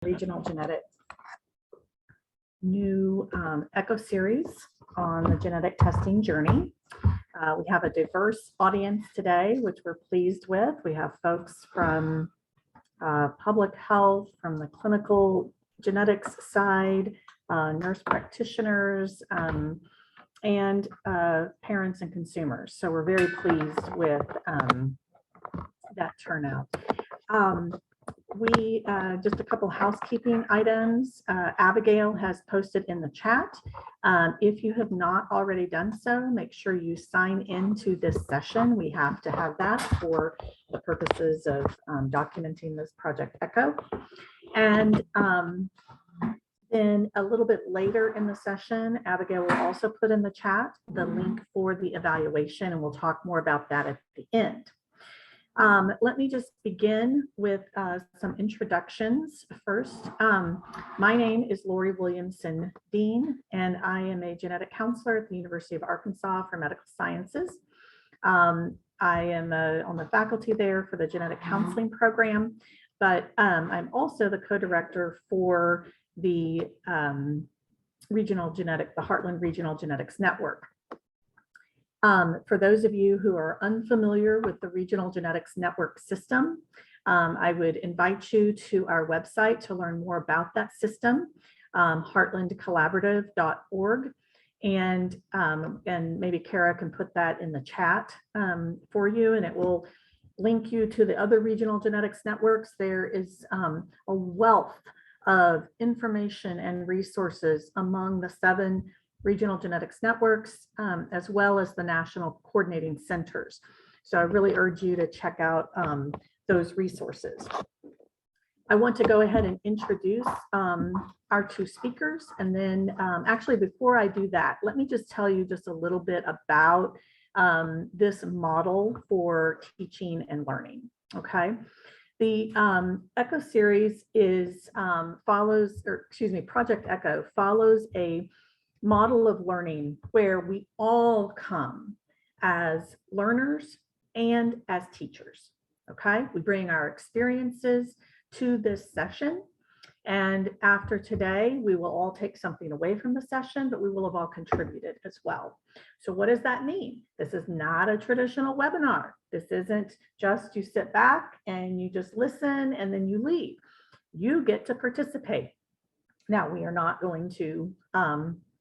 Regional Genetics new echo series on the genetic testing journey. We have a diverse audience today, which we're pleased with. We have folks from public health, from the clinical genetics side, nurse practitioners, and parents and consumers. So we're very pleased with that turnout. Just a couple housekeeping items. Abigail has posted in the chat. If you have not already done so, make sure you sign into this session. We have to have that for the purposes of documenting this Project Echo. And then a little bit later in the session, Abigail will also put in the chat the link for the evaluation, and we'll talk more about that at the end. Let me just begin with some introductions first. My name is Lori Williamson Dean, and I am a genetic counselor at the University of Arkansas for Medical Sciences. I am on the faculty there for the genetic counseling program, but I'm also the co-director for the Heartland Regional Genetics Network. For those of you who are unfamiliar with the Regional Genetics Network system, I would invite you to our website to learn more about that system, heartlandcollaborative.org. And maybe Kara can put that in the chat for you, and it will link you to the other regional genetics networks. There is a wealth of information and resources among the 7 regional genetics networks, as well as the national coordinating centers. So I really urge you to check out those resources. I want to go ahead and introduce our 2 speakers. And then actually, before I do that, let me just tell you just a little bit about this model for teaching and learning, okay? The Echo series Project Echo follows a model of learning where we all come as learners and as teachers, okay? We bring our experiences to this session, and after today, we will all take something away from the session, but we will have all contributed as well. So what does that mean? This is not a traditional webinar. This isn't just you sit back and you just listen and then you leave. You get to participate. Now, we are not going to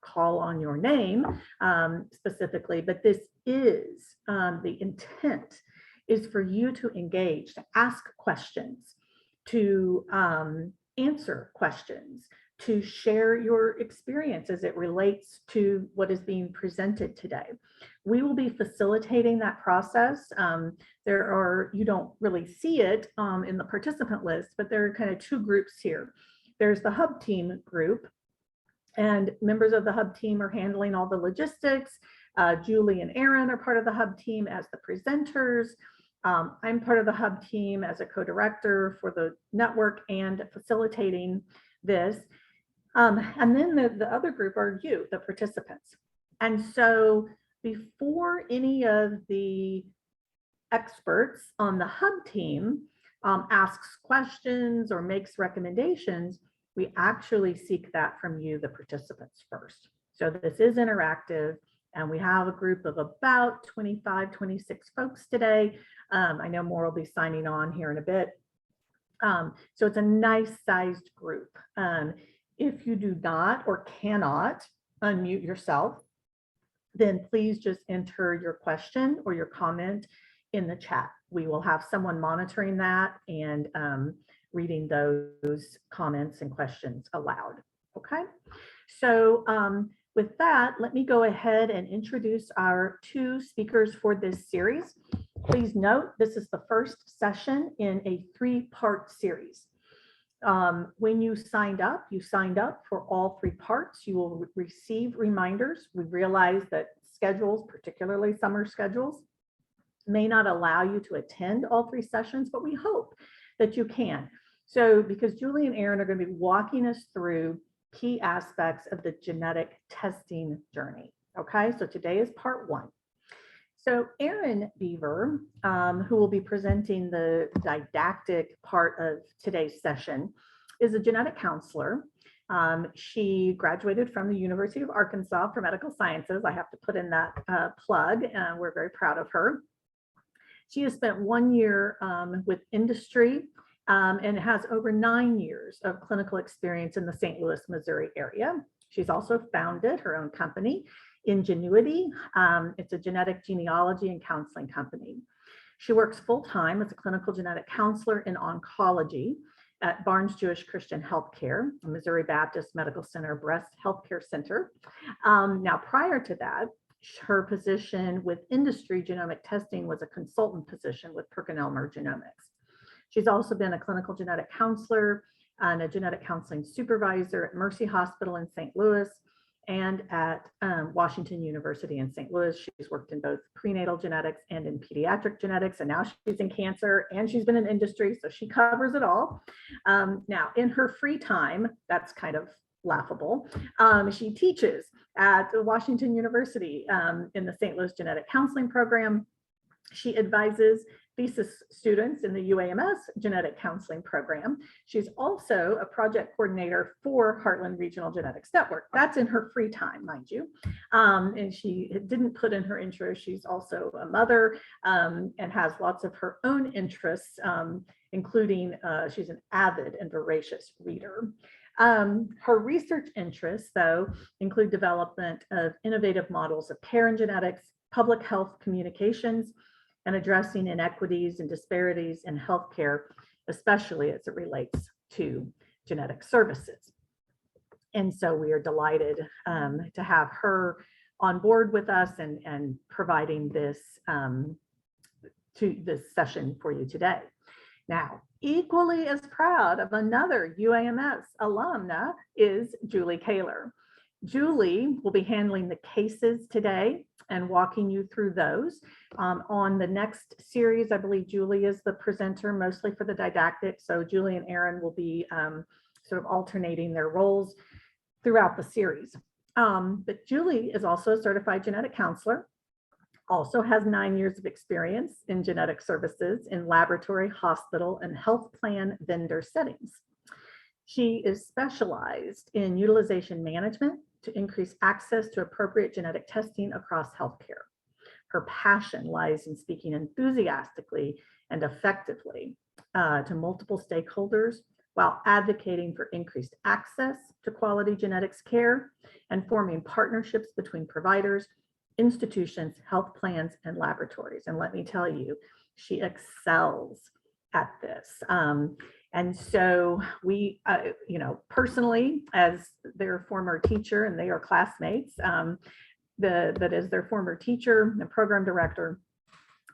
call on your name specifically, but this is the intent is for you to engage, to ask questions, to answer questions, to share your experience as it relates to what is being presented today. We will be facilitating that process. You don't really see it in the participant list, but there are kind of 2 groups here. There's the hub team group, and members of the hub team are handling all the logistics. Julie and Aaron are part of the hub team as the presenters. I'm part of the hub team as a co-director for the network and facilitating this. And then the other group are you, the participants. And so before any of the experts on the hub team asks questions or makes recommendations, we actually seek that from you, the participants, first. So this is interactive, and we have a group of about 25, 26 folks today. I know more will be signing on here in a bit. So it's a nice sized group. If you do not or cannot unmute yourself, then please just enter your question or your comment in the chat. We will have someone monitoring that and reading those comments and questions aloud, okay? So with that, let me go ahead and introduce our 2 speakers for this series. Please note, this is the first session in a 3-part series. When you signed up for all 3 parts. You will receive reminders. We realize that schedules, particularly summer schedules, may not allow you to attend all 3 sessions, but we hope that you can. So because Julie and Aaron are going to be walking us through key aspects of the genetic testing journey. Okay, so today is part 1. So Aaron Beaver, who will be presenting the didactic part of today's session, is a genetic counselor. She graduated from the University of Arkansas for medical sciences. I have to put in that plug. We're very proud of her. She has spent 1 year with industry and has over 9 years of clinical experience in the St. Louis, Missouri area. She's also founded her own company, Ingenuity. It's a genetic genealogy and counseling company. She works full-time as a clinical genetic counselor in oncology at Barnes Jewish Christian Healthcare, Missouri Baptist Medical Center Breast Healthcare Center. Now, prior to that, her position with industry genomic testing was a consultant position with PerkinElmer Genomics. She's also been a clinical genetic counselor and a genetic counseling supervisor at Mercy Hospital in St. Louis and at Washington University in St. Louis. She's worked in both prenatal genetics and in pediatric genetics, and now she's in cancer and she's been in industry, so she covers it all. Now, in her free time, that's kind of laughable, she teaches at Washington University in the St. Louis Genetic Counseling Program. She advises thesis students in the UAMS Genetic Counseling Program. She's also a project coordinator for Heartland Regional Genetics Network. That's in her free time, mind you. And she didn't put in her intro, she's also a mother and has lots of her own interests, including she's an avid and voracious reader. Her research interests, though, include development of innovative models of care in genetics, public health communications, and addressing inequities and disparities in healthcare, especially as it relates to genetic services. And so we are delighted to have her on board with us and providing this session for you today. Now, equally as proud of another UAMS alumna is Julie Kaler. Julie will be handling the cases today and walking you through those. On the next series, I believe Julie is the presenter, mostly for the didactic. So Julie and Aaron will be sort of alternating their roles throughout the series. But Julie is also a certified genetic counselor, also has 9 years of experience in genetic services in laboratory, hospital, and health plan vendor settings. She is specialized in utilization management to increase access to appropriate genetic testing across healthcare. Her passion lies in speaking enthusiastically and effectively to multiple stakeholders while advocating for increased access to quality genetics care and forming partnerships between providers, institutions, health plans, and laboratories. And let me tell you, she excels at this. And so we, personally, as their former teacher, and they are classmates, that is their former teacher and program director,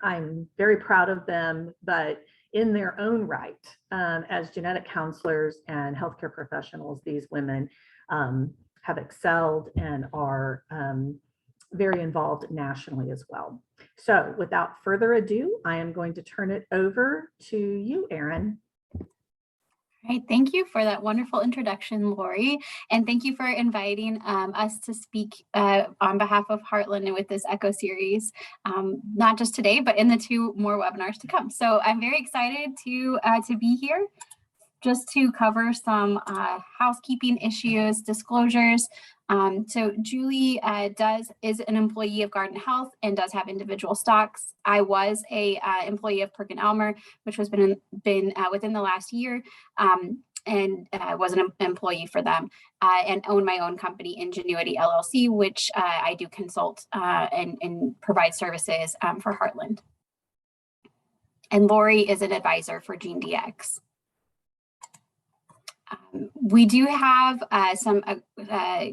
I'm very proud of them, but in their own right, as genetic counselors and healthcare professionals, these women have excelled and are very involved nationally as well. So without further ado, I am going to turn it over to you, Erin. All right, thank you for that wonderful introduction, Lori, and thank you for inviting us to speak on behalf of Heartland and with this ECHO series, not just today, but in the 2 more webinars to come. So I'm very excited to be here just to cover some housekeeping issues, disclosures. So Julie is an employee of Garden Health and does have individual stocks. I was a employee of PerkinElmer, which has been within the last year, and was an employee for them, and own my own company, Ingenuity LLC, which I do consult and provide services for Heartland. And Lori is an advisor for GeneDx. We do have some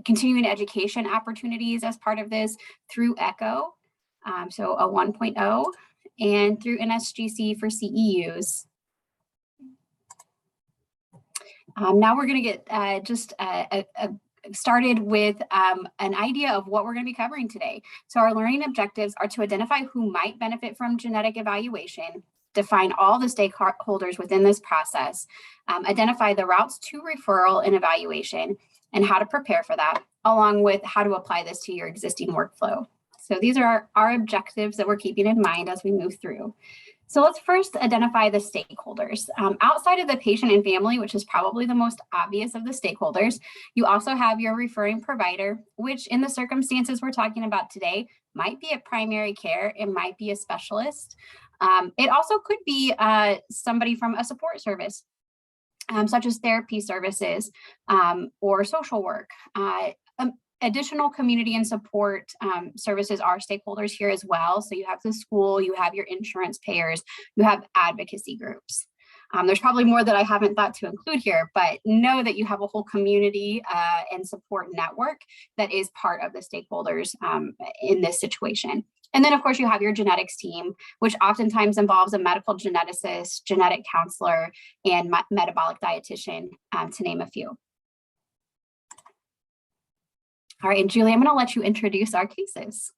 continuing education opportunities as part of this through ECHO, so a 1.0, and through NSGC for CEUs. Now we're going to get started with an idea of what we're going to be covering today. So our learning objectives are to identify who might benefit from genetic evaluation, define all the stakeholders within this process, identify the routes to referral and evaluation, and how to prepare for that, along with how to apply this to your existing workflow. So these are our objectives that we're keeping in mind as we move through. So let's first identify the stakeholders. Outside of the patient and family, which is probably the most obvious of the stakeholders, you also have your referring provider, which in the circumstances we're talking about today, might be a primary care, it might be a specialist. It also could be somebody from a support service, such as therapy services or social work. Additional community and support services are stakeholders here as well. So you have the school, you have your insurance payers, you have advocacy groups. There's probably more that I haven't thought to include here, but know that you have a whole community and support network that is part of the stakeholders in this situation. And then of course you have your genetics team, which oftentimes involves a medical geneticist, genetic counselor, and metabolic dietitian, to name a few. All right, and Julie, I'm going to let you introduce our cases.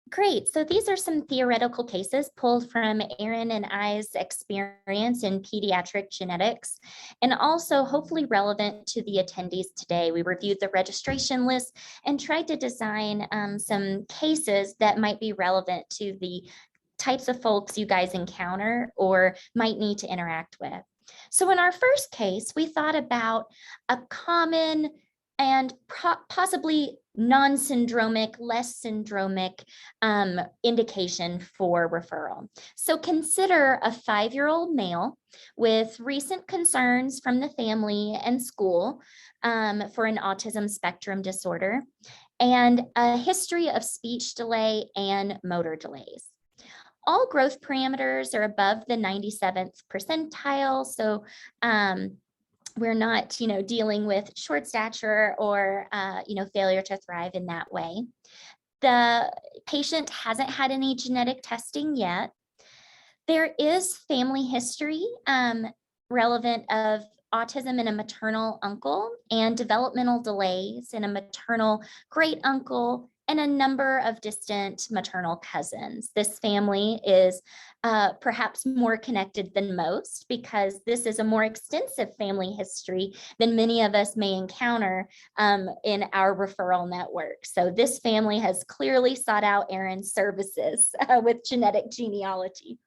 Great. So these are some theoretical cases pulled from Erin and I's experience in pediatric genetics, and also hopefully relevant to the attendees today. We reviewed the registration list and tried to design some cases that might be relevant to the types of folks you guys encounter or might need to interact with. So in our first case, we thought about a common and possibly non-syndromic, less syndromic indication for referral. So consider a 5-year-old male with recent concerns from the family and school for an autism spectrum disorder and a history of speech delay and motor delays. All growth parameters are above the 97th percentile. So we're not, dealing with short stature or, failure to thrive in that way. The patient hasn't had any genetic testing yet. There is family history relevant of autism in a maternal uncle and developmental delays in a maternal great uncle and a number of distant maternal cousins. This family is perhaps more connected than most because this is a more extensive family history than many of us may encounter in our referral network. So this family has clearly sought out Erin's services with genetic genealogy.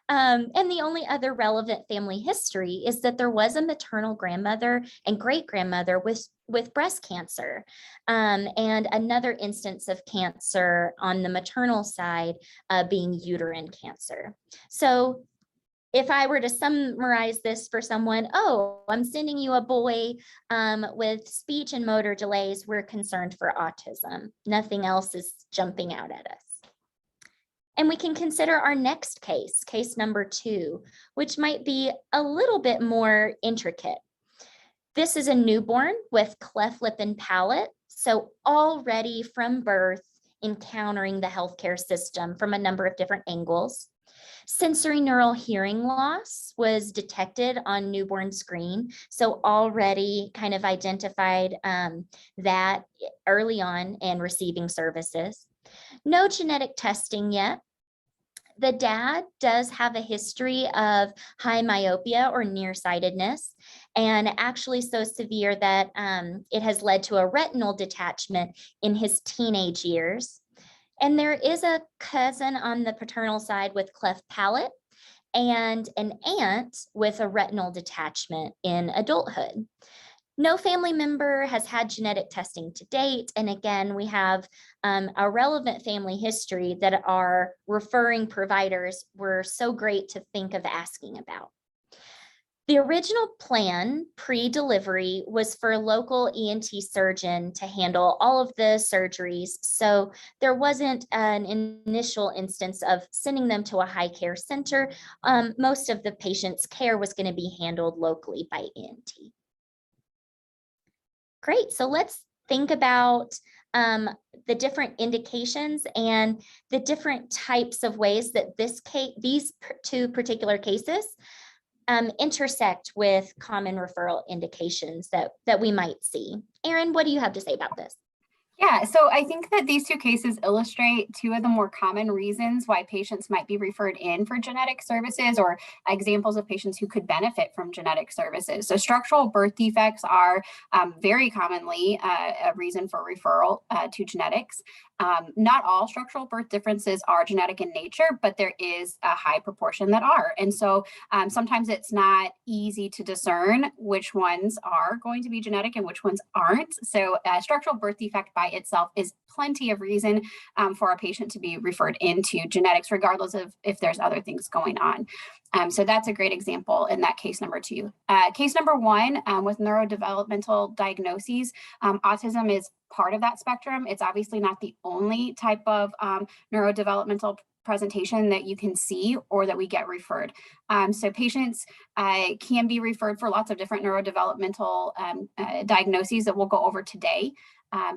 And the only other relevant family history is that there was a maternal grandmother and great-grandmother with breast cancer and another instance of cancer on the maternal side being uterine cancer. So if I were to summarize this for someone, oh, I'm sending you a boy with speech and motor delays, we're concerned for autism. Nothing else is jumping out at us. And we can consider our next case, case number 2, which might be a little bit more intricate. This is a newborn with cleft lip and palate. So already from birth, encountering the healthcare system from a number of different angles. Sensory neural hearing loss was detected on newborn screen. So already kind of identified that early on and receiving services. No genetic testing yet. The dad does have a history of high myopia or nearsightedness, and actually so severe that it has led to a retinal detachment in his teenage years. And there is a cousin on the paternal side with cleft palate and an aunt with a retinal detachment in adulthood. No family member has had genetic testing to date. And again, we have a relevant family history that our referring providers were so great to think of asking about. The original plan pre-delivery was for a local ENT surgeon to handle all of the surgeries. So there wasn't an initial instance of sending them to a high care center. Most of the patient's care was going to be handled locally by ENT. Great, so let's think about the different indications and the different types of ways that these 2 particular cases intersect with common referral indications that we might see. Erin, what do you have to say about this? Yeah, so I think that these 2 cases illustrate 2 of the more common reasons why patients might be referred in for genetic services or examples of patients who could benefit from genetic services. So structural birth defects are very commonly a reason for referral to genetics. Not all structural birth differences are genetic in nature, but there is a high proportion that are. And so sometimes it's not easy to discern which ones are going to be genetic and which ones aren't. So a structural birth defect by itself is plenty of reason for a patient to be referred into genetics, regardless of if there's other things going on. So that's a great example in that case number 2. Case number 1 with neurodevelopmental diagnoses, autism is part of that spectrum. It's obviously not the only type of neurodevelopmental presentation that you can see or that we get referred. So patients can be referred for lots of different neurodevelopmental diagnoses that we'll go over today.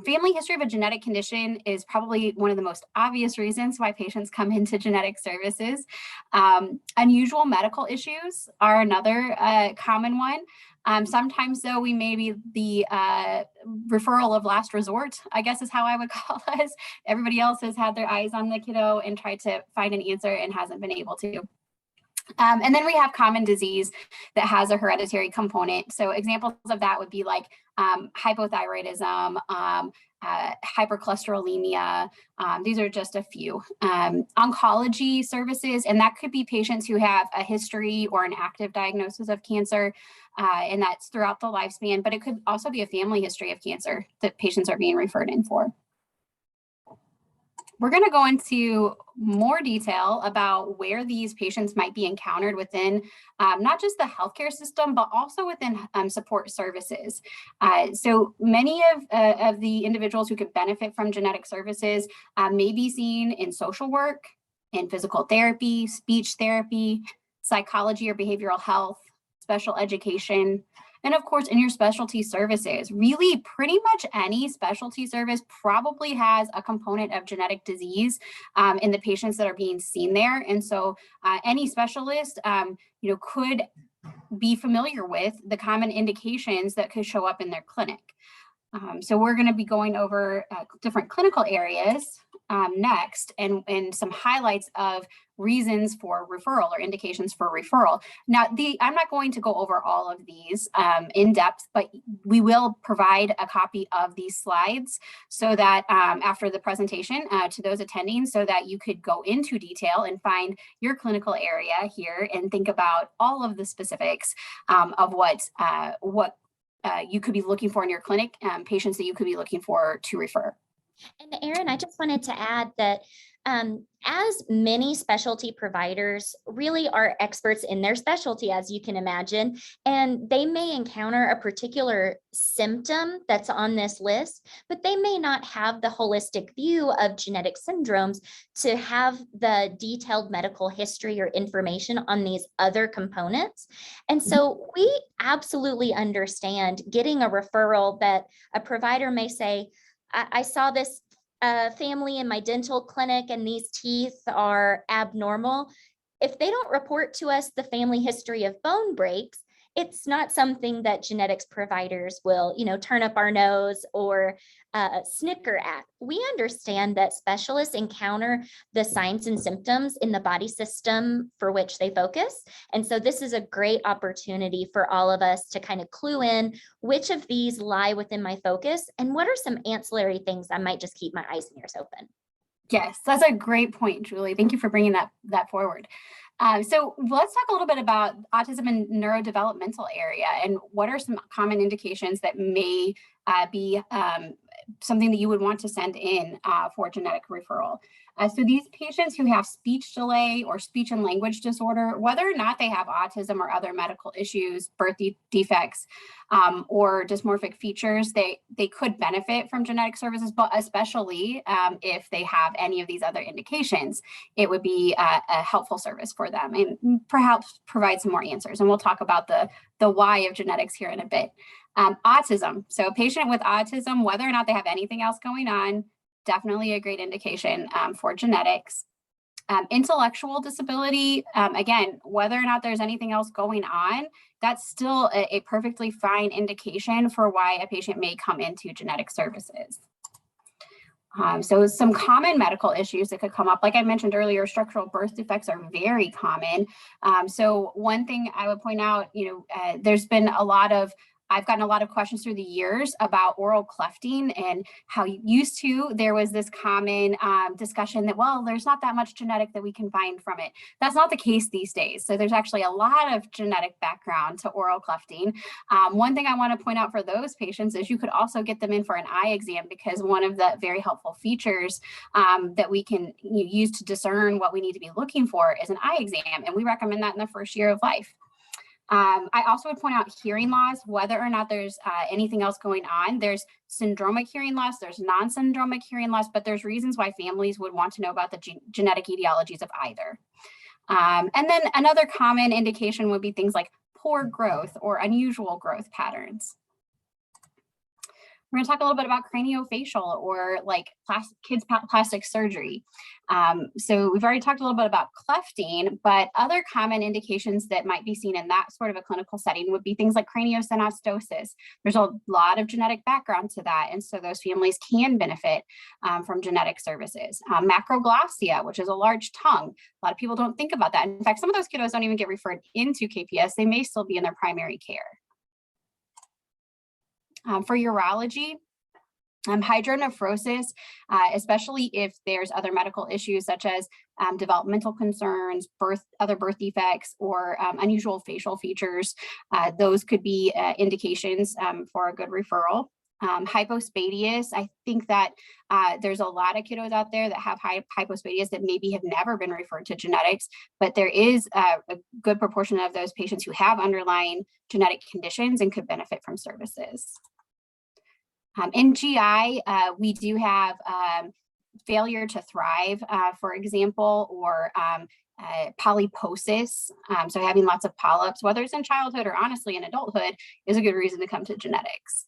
Family history of a genetic condition is probably one of the most obvious reasons why patients come into genetic services. Unusual medical issues are another common one. Sometimes, though, we may be the referral of last resort, I guess is how I would call us. Everybody else has had their eyes on the kiddo and tried to find an answer and hasn't been able to. And then we have common disease that has a hereditary component. So examples of that would be like hypothyroidism, hypercholesterolemia. These are just a few. Oncology services, and that could be patients who have a history or an active diagnosis of cancer, and that's throughout the lifespan, but it could also be a family history of cancer that patients are being referred in for. We're going to go into more detail about where these patients might be encountered within not just the healthcare system, but also within support services. So many of the individuals who could benefit from genetic services may be seen in social work, in physical therapy, speech therapy, psychology or behavioral health, special education, and of course, in your specialty services. Really, pretty much any specialty service probably has a component of genetic disease in the patients that are being seen there. And so any specialist could be familiar with the common indications that could show up in their clinic. So we're going to be going over different clinical areas next and some highlights of reasons for referral or indications for referral. Now, I'm not going to go over all of these in depth, but we will provide a copy of these slides so that after the presentation to those attending, so that you could go into detail and find your clinical area here and think about all of the specifics of what you could be looking for in your clinic, patients that you could be looking for to refer. And Erin, I just wanted to add that as many specialty providers really are experts in their specialty, as you can imagine, and they may encounter a particular symptom that's on this list, but they may not have the holistic view of genetic syndromes to have the detailed medical history or information on these other components. And so we absolutely understand getting a referral that a provider may say, I saw this family in my dental clinic and these teeth are abnormal. If they don't report to us the family history of bone breaks, it's not something that genetics providers will, turn up our nose or snicker at. We understand that specialists encounter the signs and symptoms in the body system for which they focus. And so this is a great opportunity for all of us to kind of clue in which of these lie within my focus and what are some ancillary things I might just keep my eyes and ears open. Yes, that's a great point, Julie. Thank you for bringing that forward. So let's talk a little bit about autism and neurodevelopmental area and what are some common indications that may be something that you would want to send in for genetic referral. So these patients who have speech delay or speech and language disorder, whether or not they have autism or other medical issues, birth defects, or dysmorphic features, they could benefit from genetic services, but especially if they have any of these other indications, it would be a helpful service for them and perhaps provide some more answers. And we'll talk about the why of genetics here in a bit. Autism. So a patient with autism, whether or not they have anything else going on, definitely a great indication for genetics. Intellectual disability, again, whether or not there's anything else going on, that's still a perfectly fine indication for why a patient may come into genetic services. So some common medical issues that could come up, like I mentioned earlier, structural birth defects are very common. So one thing I would point out, there's been a lot of I've gotten a lot of questions through the years about oral clefting and how used to there was this common discussion that, well, there's not that much genetic that we can find from it. That's not the case these days. So there's actually a lot of genetic background to oral clefting. One thing I want to point out for those patients is you could also get them in for an eye exam, because one of the very helpful features that we can use to discern what we need to be looking for is an eye exam. And we recommend that in the first year of life. I also would point out hearing loss, whether or not there's anything else going on. There's syndromic hearing loss, there's non-syndromic hearing loss, but there's reasons why families would want to know about the genetic etiologies of either. And then another common indication would be things like poor growth or unusual growth patterns. We're going to talk a little bit about craniofacial or like kids plastic surgery. So we've already talked a little bit about clefting, but other common indications that might be seen in that sort of a clinical setting would be things like craniosynostosis. There's a lot of genetic background to that, and so those families can benefit from genetic services. Macroglossia, which is a large tongue. A lot of people don't think about that. In fact, some of those kiddos don't even get referred into KPS. They may still be in their primary care. For urology, hydronephrosis, especially if there's other medical issues such as developmental concerns, other birth defects, or unusual facial features, those could be indications for a good referral. Hypospadias, I think that there's a lot of kiddos out there that have hypospadias that maybe have never been referred to genetics, but there is a good proportion of those patients who have underlying genetic conditions and could benefit from services. In GI, we do have failure to thrive, for example, or polyposis, so having lots of polyps, whether it's in childhood or honestly in adulthood, is a good reason to come to genetics.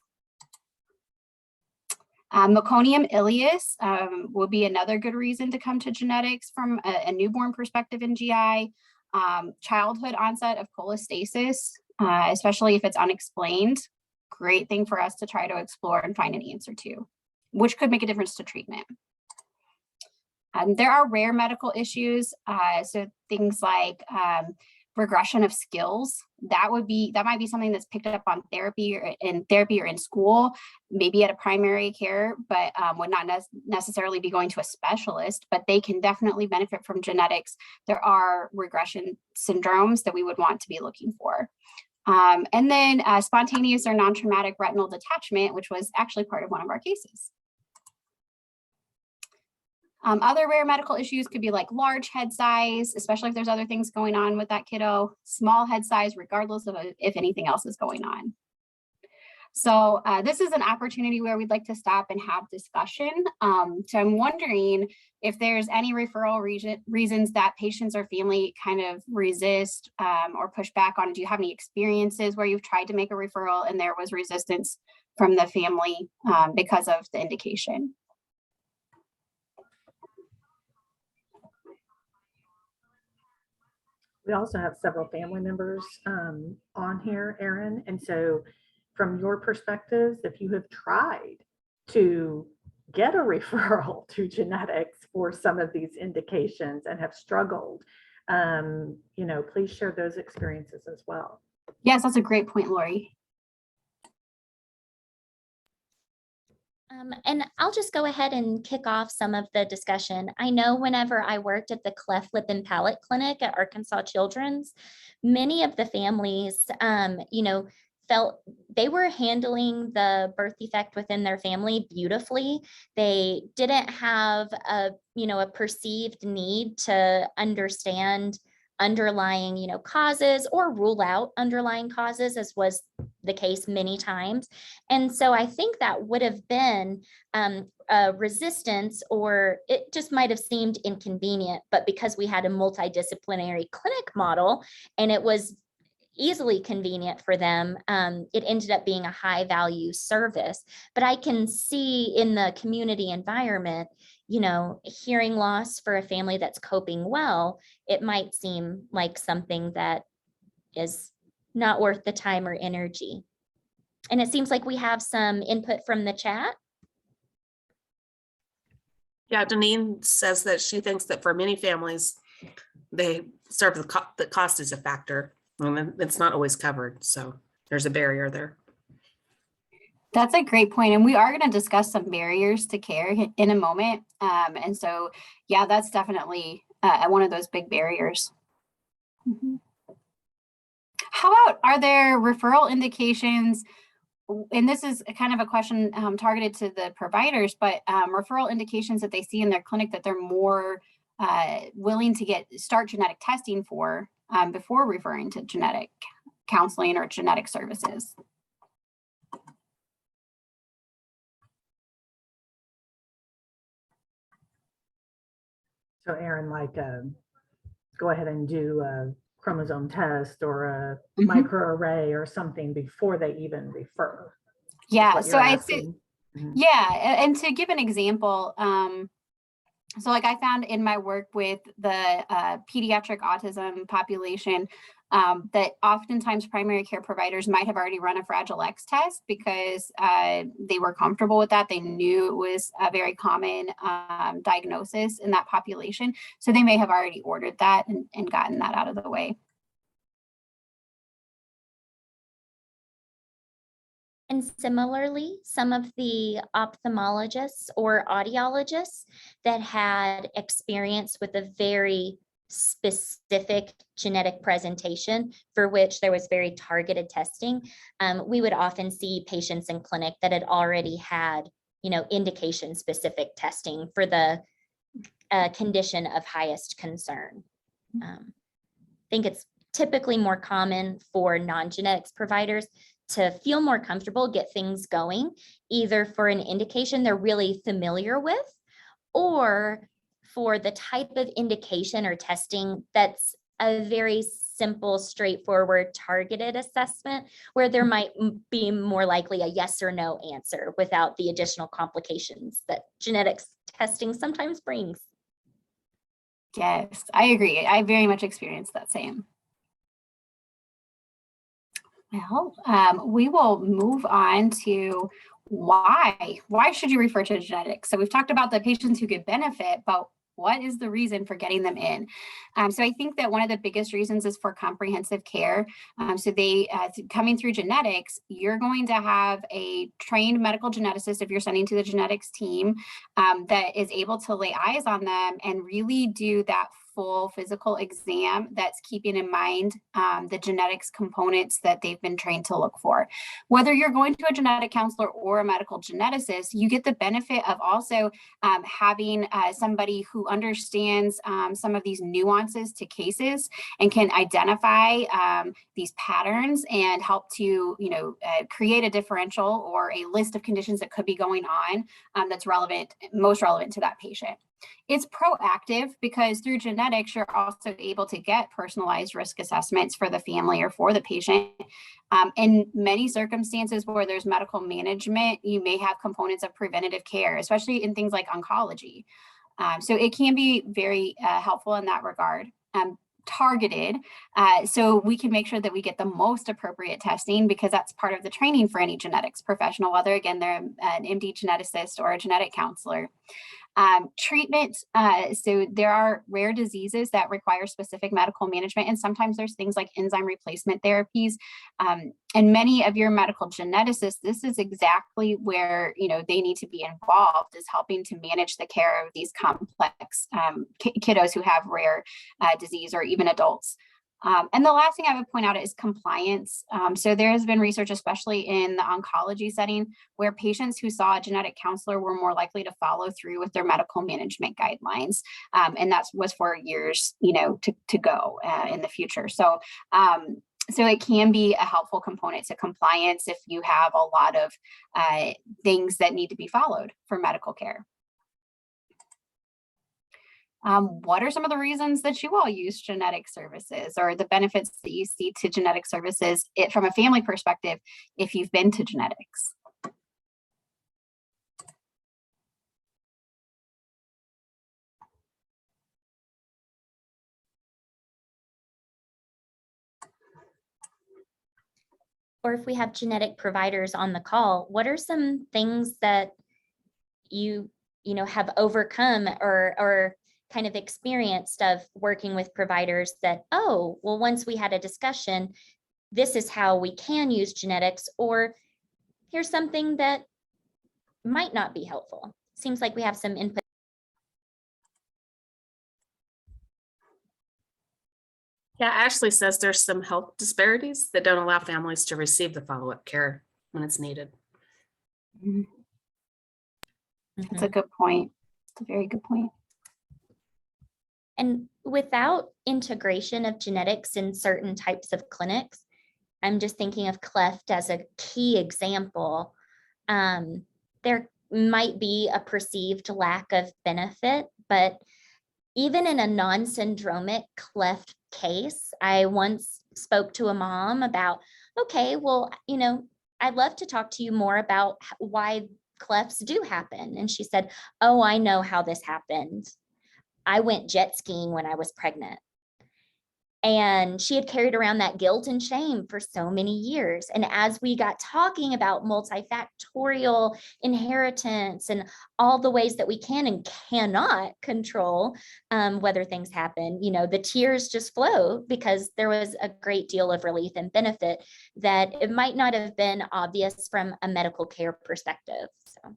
Meconium ileus will be another good reason to come to genetics from a newborn perspective in GI. Childhood onset of cholestasis, especially if it's unexplained, great thing for us to try to explore and find an answer to, which could make a difference to treatment. There are rare medical issues, so things like regression of skills. That might be something that's picked up on therapy or in school, maybe at a primary care, but would not necessarily be going to a specialist, but they can definitely benefit from genetics. There are regression syndromes that we would want to be looking for. And then spontaneous or non-traumatic retinal detachment, which was actually part of one of our cases. Other rare medical issues could be like large head size, especially if there's other things going on with that kiddo, small head size, regardless of if anything else is going on. So this is an opportunity where we'd like to stop and have discussion. So I'm wondering if there's any referral reasons that patients or family kind of resist or push back on. Do you have any experiences where you've tried to make a referral and there was resistance from the family because of the indication? We also have several family members on here, Erin. And so from your perspectives, if you have tried to get a referral to genetics for some of these indications and have struggled, please share those experiences as well. Yes, that's a great point, Lori. And I'll just go ahead and kick off some of the discussion. I know whenever I worked at the Cleft Lip and Palate Clinic at Arkansas Children's, many of the families, felt they were handling the birth defect within their family beautifully. They didn't have a perceived need to understand underlying, causes or rule out underlying causes, as was the case many times. And so I think that would have been a resistance, or it just might have seemed inconvenient, but because we had a multidisciplinary clinic model and it was easily convenient for them, it ended up being a high value service. But I can see in the community environment, hearing loss for a family that's coping well, it might seem like something that is not worth the time or energy. And it seems like we have some input from the chat. Yeah, Deneen says that she thinks that for many families, they serve the cost is a factor. And it's not always covered, so there's a barrier there. That's a great point. And we are going to discuss some barriers to care in a moment. And so, yeah, that's definitely one of those big barriers. Mhm. How about, are there referral indications? And this is kind of a question targeted to the providers, but referral indications that they see in their clinic that they're more willing to start genetic testing for before referring to genetic counseling or genetic services. So Aaron, like go ahead and do a chromosome test or a microarray or something before they even refer. Yeah, so I think, yeah, and to give an example, so like I found in my work with the pediatric autism population, that oftentimes primary care providers might have already run a Fragile X test because they were comfortable with that. They knew it was a very common diagnosis in that population. So they may have already ordered that and gotten that out of the way. And similarly, some of the ophthalmologists or audiologists that had experience with a very specific genetic presentation for which there was very targeted testing, we would often see patients in clinic that had already had, indication specific testing for the condition of highest concern. I think it's typically more common for non-genetics providers to feel more comfortable, get things going, either for an indication they're really familiar with, or for the type of indication or testing that's a very simple, straightforward, targeted assessment where there might be more likely a yes or no answer without the additional complications that genetics testing sometimes brings. Yes, I agree. I very much experienced that same. Well, we will move on to why should you refer to genetics? So we've talked about the patients who could benefit, but what is the reason for getting them in? So I think that one of the biggest reasons is for comprehensive care. So they, coming through genetics, you're going to have a trained medical geneticist if you're sending to the genetics team that is able to lay eyes on them and really do that full physical exam that's keeping in mind the genetics components that they've been trained to look for. Whether you're going to a genetic counselor or a medical geneticist, you get the benefit of also having somebody who understands some of these nuances to cases and can identify these patterns and help to, create a differential or a list of conditions that could be going on that's most relevant to that patient. It's proactive because through genetics, you're also able to get personalized risk assessments for the family or for the patient. In many circumstances where there's medical management, you may have components of preventative care, especially in things like oncology. So it can be very helpful in that regard. Targeted, so we can make sure that we get the most appropriate testing because that's part of the training for any genetics professional, whether again they're an MD geneticist or a genetic counselor. Treatment, so there are rare diseases that require specific medical management, and sometimes there's things like enzyme replacement therapies. And many of your medical geneticists, this is exactly where they need to be involved, is helping to manage the care of these complex kiddos who have rare disease, or even adults. And the last thing I would point out is compliance. So there has been research, especially in the oncology setting, where patients who saw a genetic counselor were more likely to follow through with their medical management guidelines. And that was for years, to go in the future. So it can be a helpful component to compliance if you have a lot of things that need to be followed for medical care. What are some of the reasons that you all use genetic services, or the benefits that you see to genetic services from a family perspective if you've been to genetics? Or if we have genetic providers on the call, what are some things that you have overcome or kind of experienced of working with providers that, oh, well, once we had a discussion, this is how we can use genetics, or here's something that might not be helpful. Seems like we have some input. Yeah, Ashley says there's some health disparities that don't allow families to receive the follow-up care when it's needed. That's a good point. It's a very good point. And without integration of genetics in certain types of clinics, I'm just thinking of Cleft as a key example. There might be a perceived lack of benefit, but even in a non-syndromic Cleft case, I once spoke to a mom about, okay, well, you know, I'd love to talk to you more about why clefts do happen. And she said, oh, I know how this happened. I went jet skiing when I was pregnant. And she had carried around that guilt and shame for so many years. And as we got talking about multifactorial inheritance and all the ways that we can and cannot control whether things happen, you know, the tears just flow because there was a great deal of relief and benefit that it might not have been obvious from a medical care perspective. So.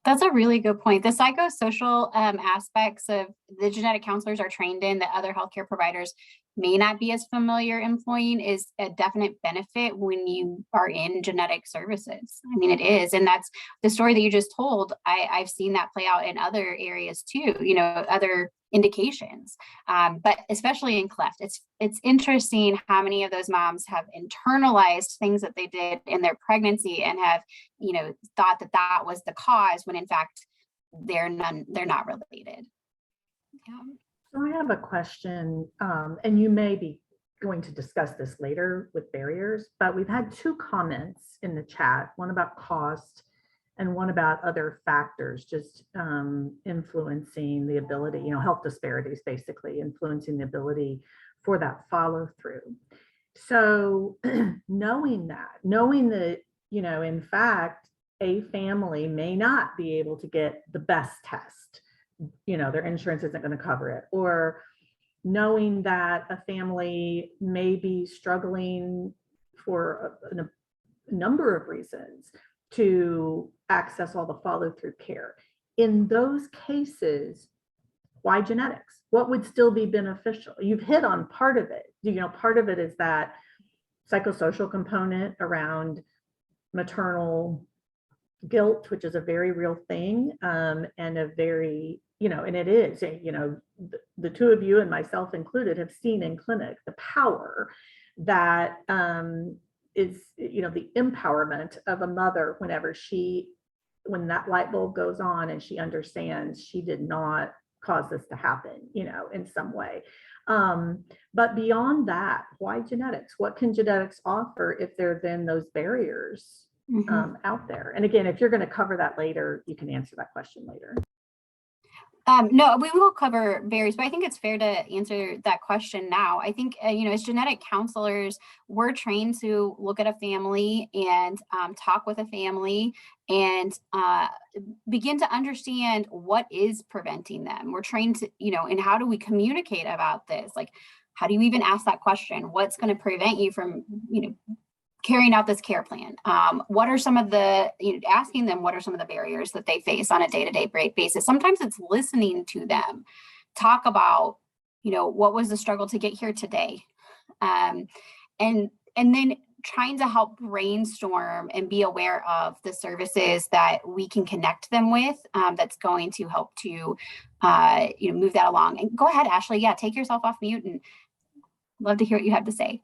That's a really good point. The psychosocial aspects of the genetic counselors are trained in that other healthcare providers may not be as familiar employing is a definite benefit when you are in genetic services. I mean, it is. And that's the story that you just told. I've seen that play out in other areas too, you know, other indications. But especially in Cleft, it's interesting how many of those moms have internalized things that they did in their pregnancy and have, you know, thought that that was the cause when in fact they're not related. Yeah. So I have a question, and you may be going to discuss this later with barriers, but we've had two comments in the chat, one about cost and one about other factors just influencing the ability, you know, health disparities, basically influencing the ability for that follow through. So knowing that, you know, in fact, a family may not be able to get the best test, you know, their insurance isn't going to cover it, or knowing that a family may be struggling for a number of reasons to access all the follow-through care. In those cases, why genetics? What would still be beneficial? You've hit on part of it. You know, part of it is that psychosocial component around maternal guilt, which is a very real thing, and a very, you know, and it is, you know, the two of you and myself included have seen in clinic the power that is, you know, the empowerment of a mother when that light bulb goes on and she understands she did not cause this to happen, you know, in some way. But beyond that, why genetics? What can genetics offer if there are then those barriers out there? And again, if you're going to cover that later, you can answer that question later. No, we will cover barriers, but I think it's fair to answer that question now. I think, you know, as genetic counselors, we're trained to look at a family and talk with a family and begin to understand what is preventing them. We're trained to, you know, and how do we communicate about this? Like, how do you even ask that question? What's going to prevent you from, you know, carrying out this care plan? What are some of the, you know, asking them what are some of the barriers that they face on a day-to-day basis? Sometimes it's listening to them talk about, you know, what was the struggle to get here today? And then trying to help brainstorm and be aware of the services that we can connect them with, that's going to help to, you know, move that along. And go ahead, Ashley. Yeah, take yourself off mute and love to hear what you have to say.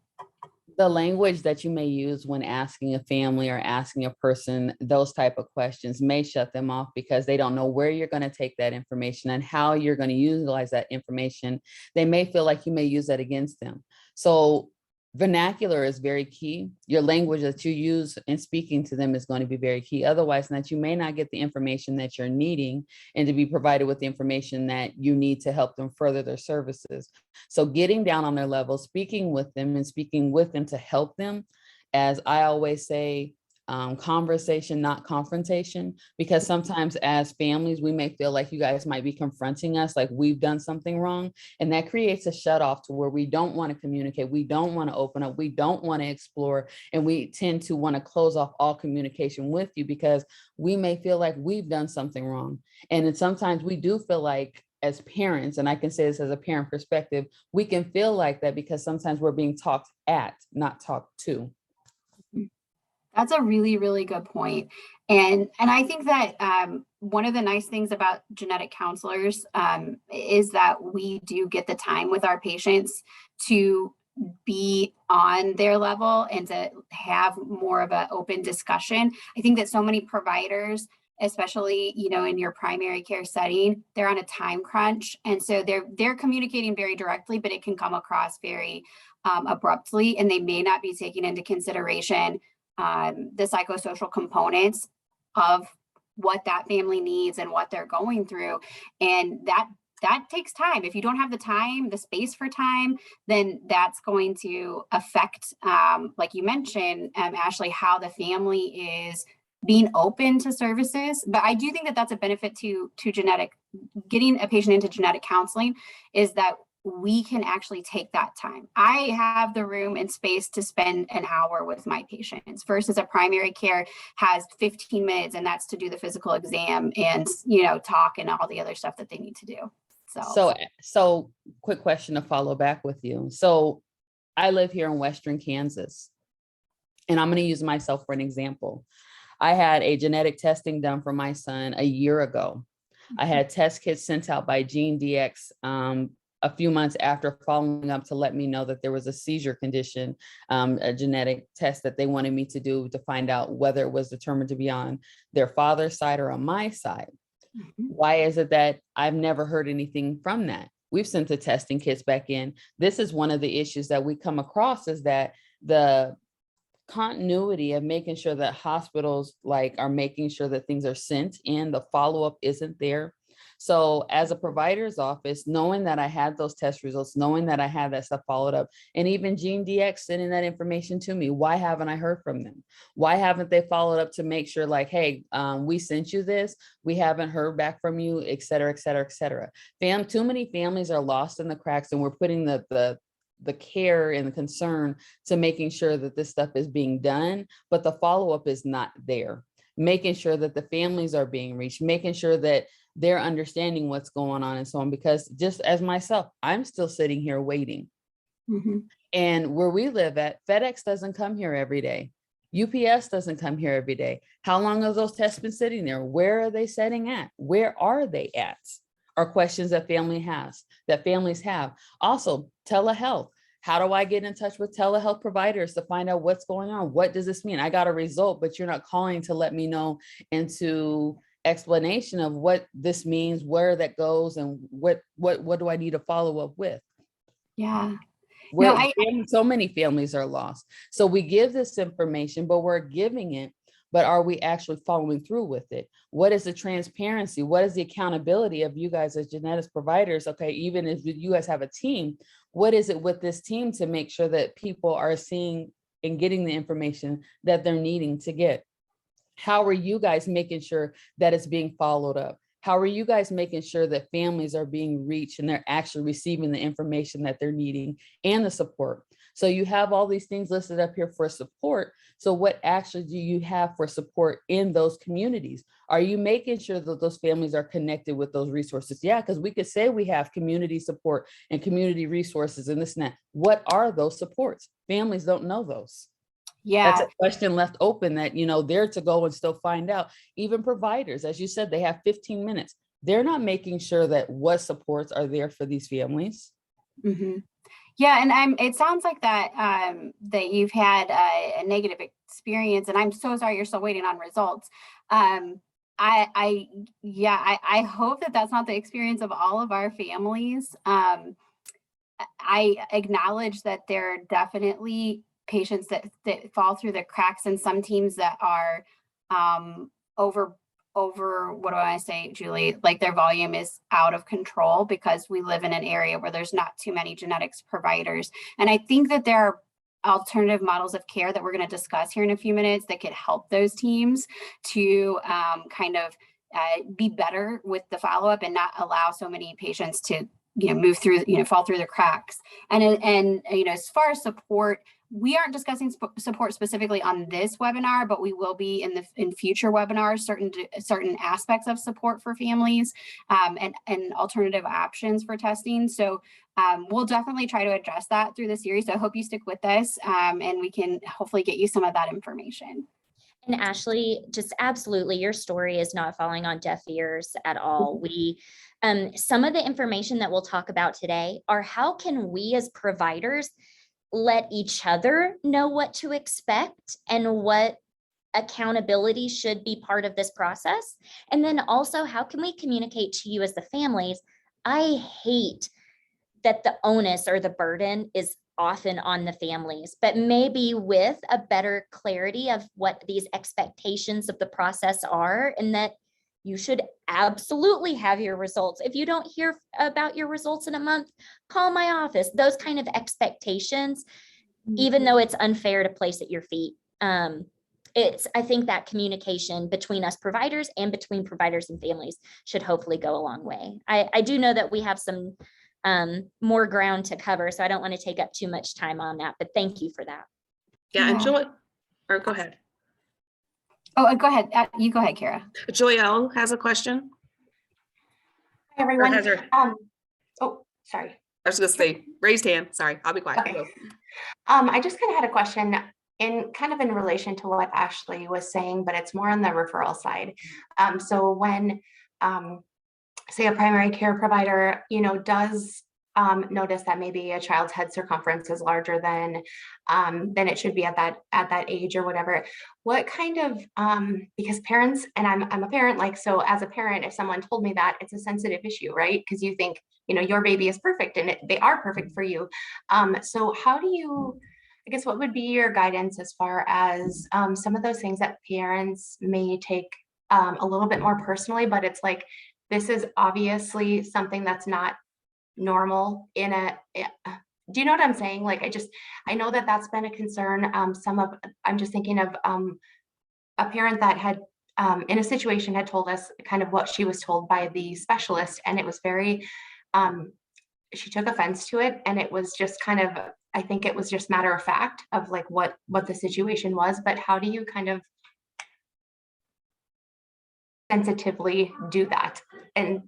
The language that you may use when asking a family or asking a person those type of questions may shut them off because they don't know where you're going to take that information and how you're going to utilize that information. They may feel like you may use that against them. So vernacular is very key. Your language that you use in speaking to them is going to be very key. Otherwise, that you may not get the information that you're needing and to be provided with the information that you need to help them further their services. So getting down on their level, speaking with them and speaking with them to help them. As I always say, conversation, not confrontation, because sometimes as families, we may feel like you guys might be confronting us like we've done something wrong. And that creates a shut off to where we don't want to communicate. We don't want to open up. We don't want to explore. And we tend to want to close off all communication with you because we may feel like we've done something wrong. And then sometimes we do feel like, as parents, and I can say this as a parent perspective, we can feel like that because sometimes we're being talked at, not talked to. That's a really, really good point. And I think that one of the nice things about genetic counselors is that we do get the time with our patients to be on their level and to have more of an open discussion. I think that so many providers, especially, you know, in your primary care setting, they're on a time crunch. And so they're communicating very directly, but it can come across very abruptly, and they may not be taking into consideration the psychosocial components of what that family needs and what they're going through. And that takes time. If you don't have the time, the space for time, then that's going to affect, like you mentioned, Ashley, how the family is being open to services. But I do think that that's a benefit to getting a patient into genetic counseling, is that we can actually take that time. I have the room and space to spend an hour with my patients versus a primary care has 15 minutes, and that's to do the physical exam and, you know, talk and all the other stuff that they need to do. So quick question to follow back with you. So I live here in Western Kansas, and I'm going to use myself for an example. I had a genetic testing done for my son a year ago. I had test kits sent out by GeneDx a few months after following up to let me know that there was a seizure condition, a genetic test that they wanted me to do to find out whether it was determined to be on their father's side or on my side. Why is it that I've never heard anything from that? We've sent the testing kits back in. This is one of the issues that we come across, is that the continuity of making sure that hospitals are making sure that things are sent in, the follow-up isn't there. So as a provider's office, knowing that I had those test results, knowing that I had that stuff followed up, and even GeneDx sending that information to me, why haven't I heard from them? Why haven't they followed up to make sure like, hey, we sent you this, we haven't heard back from you, et cetera, et cetera, et cetera. Too many families are lost in the cracks, and we're putting the care and the concern to making sure that this stuff is being done, but the follow-up is not there. Making sure that the families are being reached, making sure that they're understanding what's going on and so on, because just as myself, I'm still sitting here waiting. And where we live at, FedEx doesn't come here every day. UPS doesn't come here every day. How long have those tests been sitting there? Where are they sitting at? Where are they at? Are questions that families have. Also, telehealth. How do I get in touch with telehealth providers to find out what's going on? What does this mean? I got a result, but you're not calling to let me know into explanation of what this means, where that goes, and what do I need to follow up with? Yeah. So many families are lost. So we give this information, but we're giving it, but are we actually following through with it? What is the transparency? What is the accountability of you guys as genetics providers? Okay, even if you guys have a team, what is it with this team to make sure that people are seeing and getting the information that they're needing to get? How are you guys making sure that it's being followed up? How are you guys making sure that families are being reached and they're actually receiving the information that they're needing and the support? So you have all these things listed up here for support. So what actually do you have for support in those communities? Are you making sure that those families are connected with those resources? Yeah, because we could say we have community support and community resources and this and that. What are those supports? Families don't know those. Yeah. That's a question left open that, they're to go and still find out. Even providers, as you said, they have 15 minutes. They're not making sure that what supports are there for these families. Yeah, and it sounds like that that you've had a negative experience, and I'm so sorry you're still waiting on results. I hope that that's not the experience of all of our families. I acknowledge that there are definitely patients that fall through the cracks, and some teams that are over, what do I say, Julie? Like their volume is out of control because we live in an area where there's not too many genetics providers. And I think that there alternative models of care that we're going to discuss here in a few minutes that could help those teams to be better with the follow-up and not allow so many patients to move through, fall through the cracks. And as far as support, we aren't discussing support specifically on this webinar, but we will be in future webinars, certain aspects of support for families and alternative options for testing. So we'll definitely try to address that through the series. So I hope you stick with us and we can hopefully get you some of that information. And Ashley, just absolutely, your story is not falling on deaf ears at all. We, some of the information that we'll talk about today are how can we as providers let each other know what to expect and what accountability should be part of this process. And then also, how can we communicate to you as the families? I hate that the onus or the burden is often on the families, but maybe with a better clarity of what these expectations of the process are, and that you should absolutely have your results. If you don't hear about your results in a month, call my office. Those kind of expectations, even though it's unfair to place at your feet. I think that communication between us providers and between providers and families should hopefully go a long way. I do know that we have some more ground to cover, so I don't want to take up too much time on that, but thank you for that. Yeah, and Joy, or go ahead. Oh, go ahead. You go ahead, Kara. Joyelle has a question. Hi, everyone. Oh, sorry. I was going to say, raised hand. Sorry, I'll be quiet. Okay. I just kind of had a question in relation to what Ashley was saying, but it's more on the referral side. So when, say, a primary care provider, does notice that maybe a child's head circumference is larger than it should be at that age or whatever. What kind of because parents, and I'm a parent, like, so as a parent, if someone told me that, it's a sensitive issue, right? Because you think your baby is perfect, and they are perfect for you. So how do you, I guess, what would be your guidance as far as some of those things that parents may take a little bit more personally, but it's like, this is obviously something that's not normal do you know what I'm saying? Like, I know that that's been a concern. I'm just thinking of a parent that had in a situation had told us kind of what she was told by the specialist, and it was very she took offense to it, and it was just kind of, I think it was just matter of fact of like what the situation was. But how do you kind of sensitively do that? And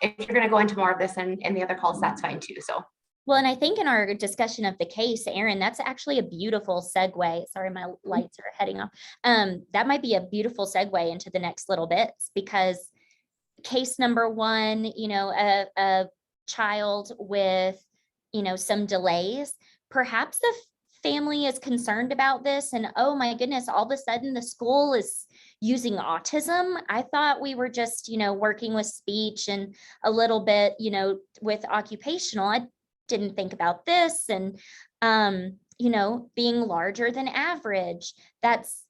if you're going to go into more of this in the other calls, that's fine too. So, well, and I think in our discussion of the case, Erin, that's actually a beautiful segue. Sorry, my lights are heading off. That might be a beautiful segue into the next little bits, because case number one, a child with, some delays, perhaps the family is concerned about this, and oh my goodness, all of a sudden the school is using autism. I thought we were just, working with speech and a little bit, with occupational. I didn't think about this. And, being larger than average, that's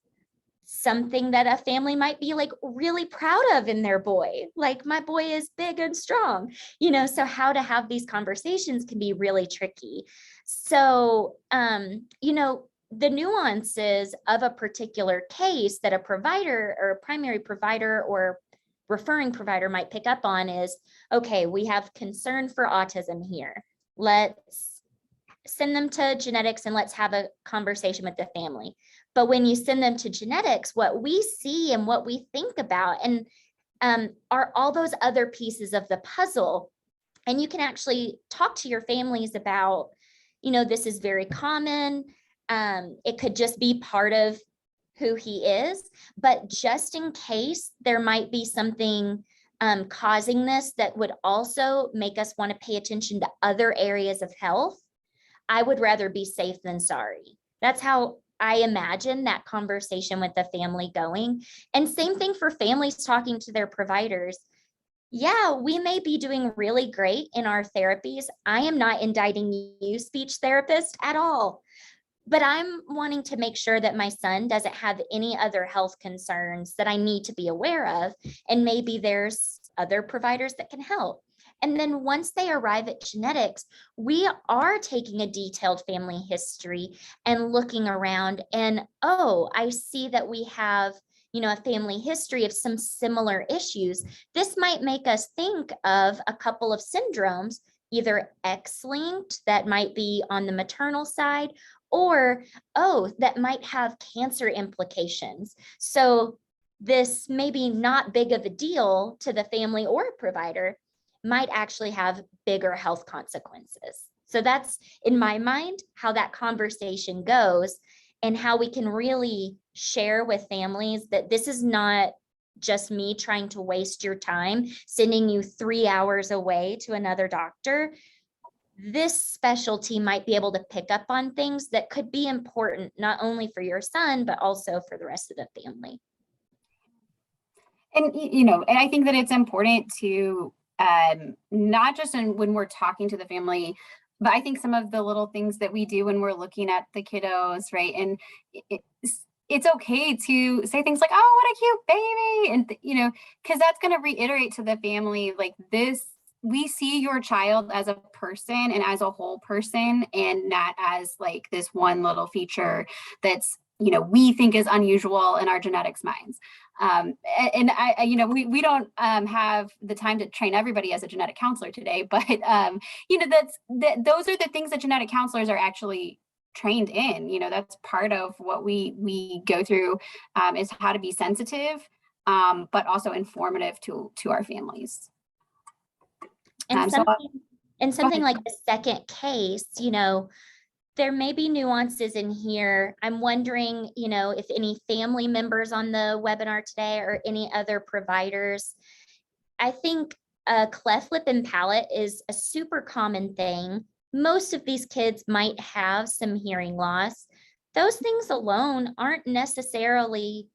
something that a family might be like really proud of in their boy. Like, my boy is big and strong, so how to have these conversations can be really tricky. So, the nuances of a particular case that a provider or a primary provider or referring provider might pick up on is, okay, we have concern for autism here. Let's send them to genetics and let's have a conversation with the family. But when you send them to genetics, what we see and what we think about and are all those other pieces of the puzzle. And you can actually talk to your families about, this is very common. It could just be part of who he is, but just in case there might be something causing this that would also make us want to pay attention to other areas of health, I would rather be safe than sorry. That's how I imagine that conversation with the family going. And same thing for families talking to their providers. Yeah, we may be doing really great in our therapies. I am not indicting you, speech therapist, at all. But I'm wanting to make sure that my son doesn't have any other health concerns that I need to be aware of. And maybe there's other providers that can help. And then once they arrive at genetics, we are taking a detailed family history and looking around and, oh, I see that we have, you know, a family history of some similar issues. This might make us think of a couple of syndromes, either X-linked that might be on the maternal side, or, oh, that might have cancer implications. So this maybe not big of a deal to the family or provider might actually have bigger health consequences. So that's, in my mind, how that conversation goes, and how we can really share with families that this is not just me trying to waste your time, sending you 3 hours away to another doctor. This specialty might be able to pick up on things that could be important, not only for your son, but also for the rest of the family. And, you know, and I think that it's important to not just when we're talking to the family, but I think some of the little things that we do when we're looking at the kiddos, right? And it's okay to say things like, oh, what a cute baby. And, you know, because that's going to reiterate to the family, like, this, we see your child as a person and as a whole person, and not as like this one little feature that's, you know, we think is unusual in our genetics minds. And I, you know, we don't have the time to train everybody as a genetic counselor today, but, you know, those are the things that genetic counselors are actually trained in. You know, that's part of what we go through, is how to be sensitive, but also informative to our families. And something like the second case, you know, there may be nuances in here. I'm wondering, you know, if any family members on the webinar today or any other providers. I think cleft lip and palate is a super common thing. Most of these kids might have some hearing loss. Those things alone aren't necessarily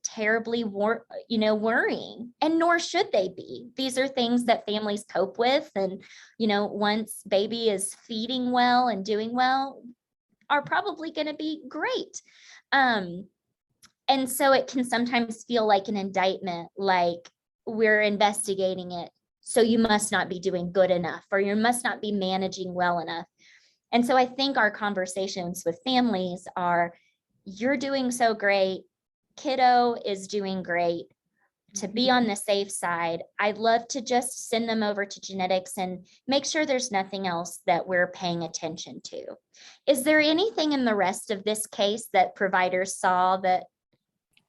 terribly worrying, and nor should they be. These are things that families cope with, and, you know, once baby is feeding well and doing well, are probably going to be great. And so it can sometimes feel like an indictment, like we're investigating it, so you must not be doing good enough, or you must not be managing well enough. And so I think our conversations with families are, you're doing so great, kiddo is doing great. To be on the safe side, I'd love to just send them over to genetics and make sure there's nothing else that we're paying attention to. Is there anything in the rest of this case that providers saw that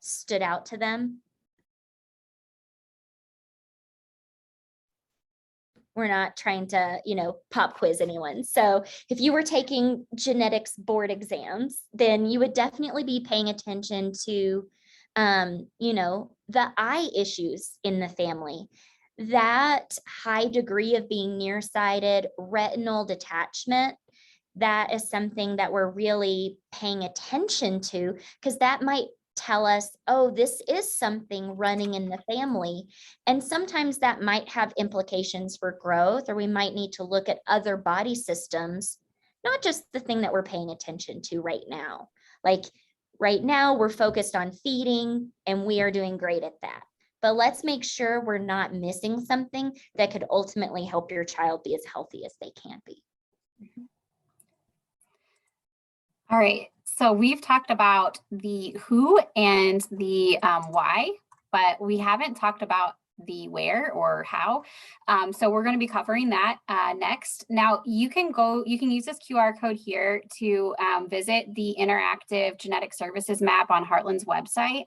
stood out to them? We're not trying to, you know, pop quiz anyone. So if you were taking genetics board exams, then you would definitely be paying attention to, you know, the eye issues in the family, that high degree of being nearsighted, retinal detachment. That is something that we're really paying attention to, because that might tell us, oh, this is something running in the family. And sometimes that might have implications for growth, or we might need to look at other body systems, not just the thing that we're paying attention to right now. Like right now, we're focused on feeding, and we are doing great at that. But let's make sure we're not missing something that could ultimately help your child be as healthy as they can be. All right, so we've talked about the who and the why, but we haven't talked about the where or how. So we're going to be covering that next. Now you can use this QR code here to visit the interactive genetic services map on Heartland's website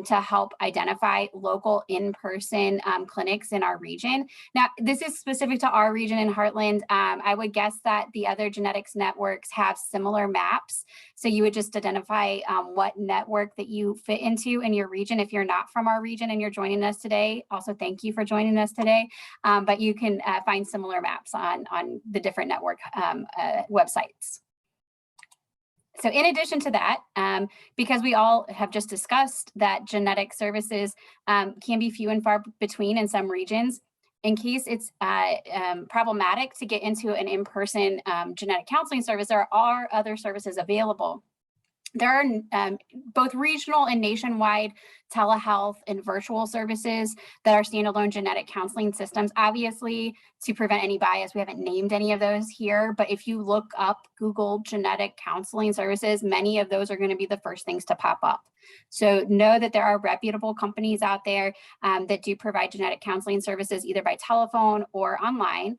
to help identify local in-person clinics in our region. Now, this is specific to our region in Heartland. I would guess that the other genetics networks have similar maps. So you would just identify what network that you fit into in your region. If you're not from our region and you're joining us today, also thank you for joining us today. But you can find similar maps on the different network websites. So in addition to that, because we all have just discussed that genetic services can be few and far between in some regions, in case it's problematic to get into an in-person genetic counseling service, there are other services available. There are both regional and nationwide telehealth and virtual services that are standalone genetic counseling systems. Obviously, to prevent any bias, we haven't named any of those here, but if you look up Google genetic counseling services, many of those are going to be the first things to pop up. So know that there are reputable companies out there that do provide genetic counseling services either by telephone or online.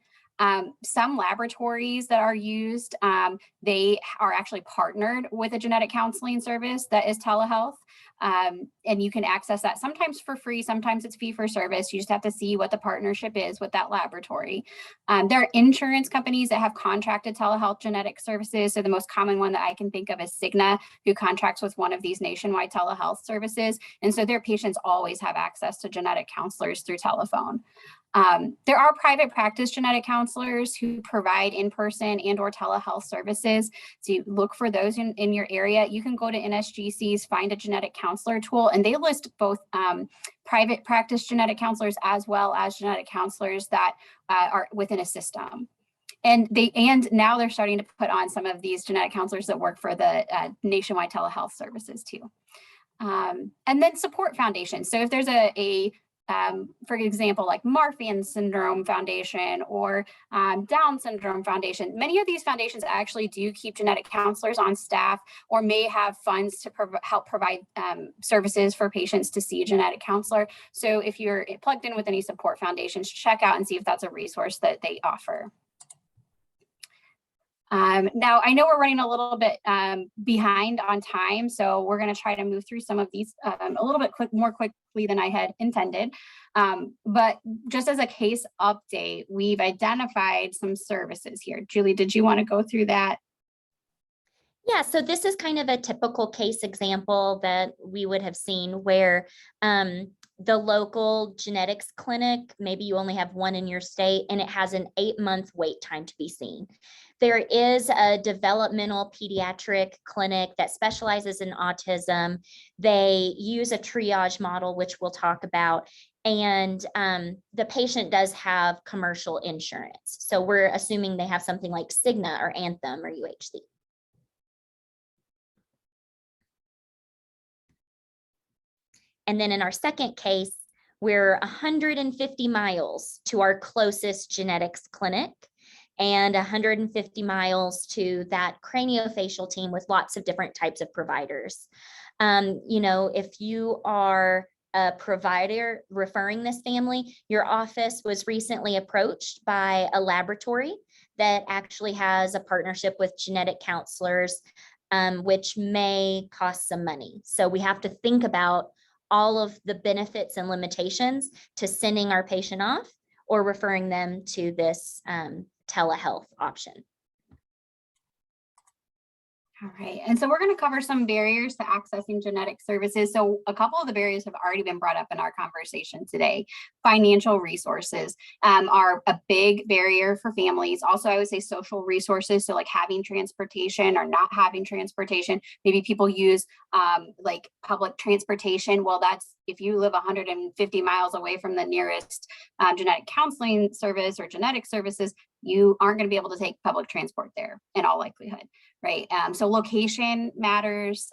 Some laboratories that are used, they are actually partnered with a genetic counseling service that is telehealth. And you can access that sometimes for free, sometimes it's fee for service. You just have to see what the partnership is with that laboratory. There are insurance companies that have contracted telehealth genetic services. So the most common one that I can think of is Cigna, who contracts with one of these nationwide telehealth services. And so their patients always have access to genetic counselors through telephone. There are private practice genetic counselors who provide in-person and or telehealth services. So look for those in your area. You can go to NSGC's Find a Genetic Counselor tool, and they list both private practice genetic counselors as well as genetic counselors that are within a system. And now they're starting to put on some of these genetic counselors that work for the nationwide telehealth services too. And then support foundations. So if there's for example, like Marfan Syndrome Foundation or Down Syndrome Foundation, many of these foundations actually do keep genetic counselors on staff or may have funds to help provide services for patients to see a genetic counselor. So if you're plugged in with any support foundations, check out and see if that's a resource that they offer. Now, I know we're running a little bit behind on time, so we're going to try to move through some of these a little bit more quickly than I had intended. But just as a case update, we've identified some services here. Julie, did you want to go through that? Yeah, so this is kind of a typical case example that we would have seen where the local genetics clinic, maybe you only have one in your state, and it has an 8-month wait time to be seen. There is a developmental pediatric clinic that specializes in autism. They use a triage model, which we'll talk about, and the patient does have commercial insurance. So we're assuming they have something like Cigna or Anthem or UHC. And then in our second case, we're 150 miles to our closest genetics clinic and 150 miles to that craniofacial team with lots of different types of providers. If you are a provider referring this family, your office was recently approached by a laboratory that actually has a partnership with genetic counselors, which may cost some money. So we have to think about all of the benefits and limitations to sending our patient off or referring them to this telehealth option. All right, and so we're going to cover some barriers to accessing genetic services. So a couple of the barriers have already been brought up in our conversation today. Financial resources are a big barrier for families. Also, I would say social resources, so like having transportation or not having transportation. Maybe people use like public transportation. Well, that's if you live 150 miles away from the nearest genetic counseling service or genetic services, you aren't going to be able to take public transport there in all likelihood, right? So location matters,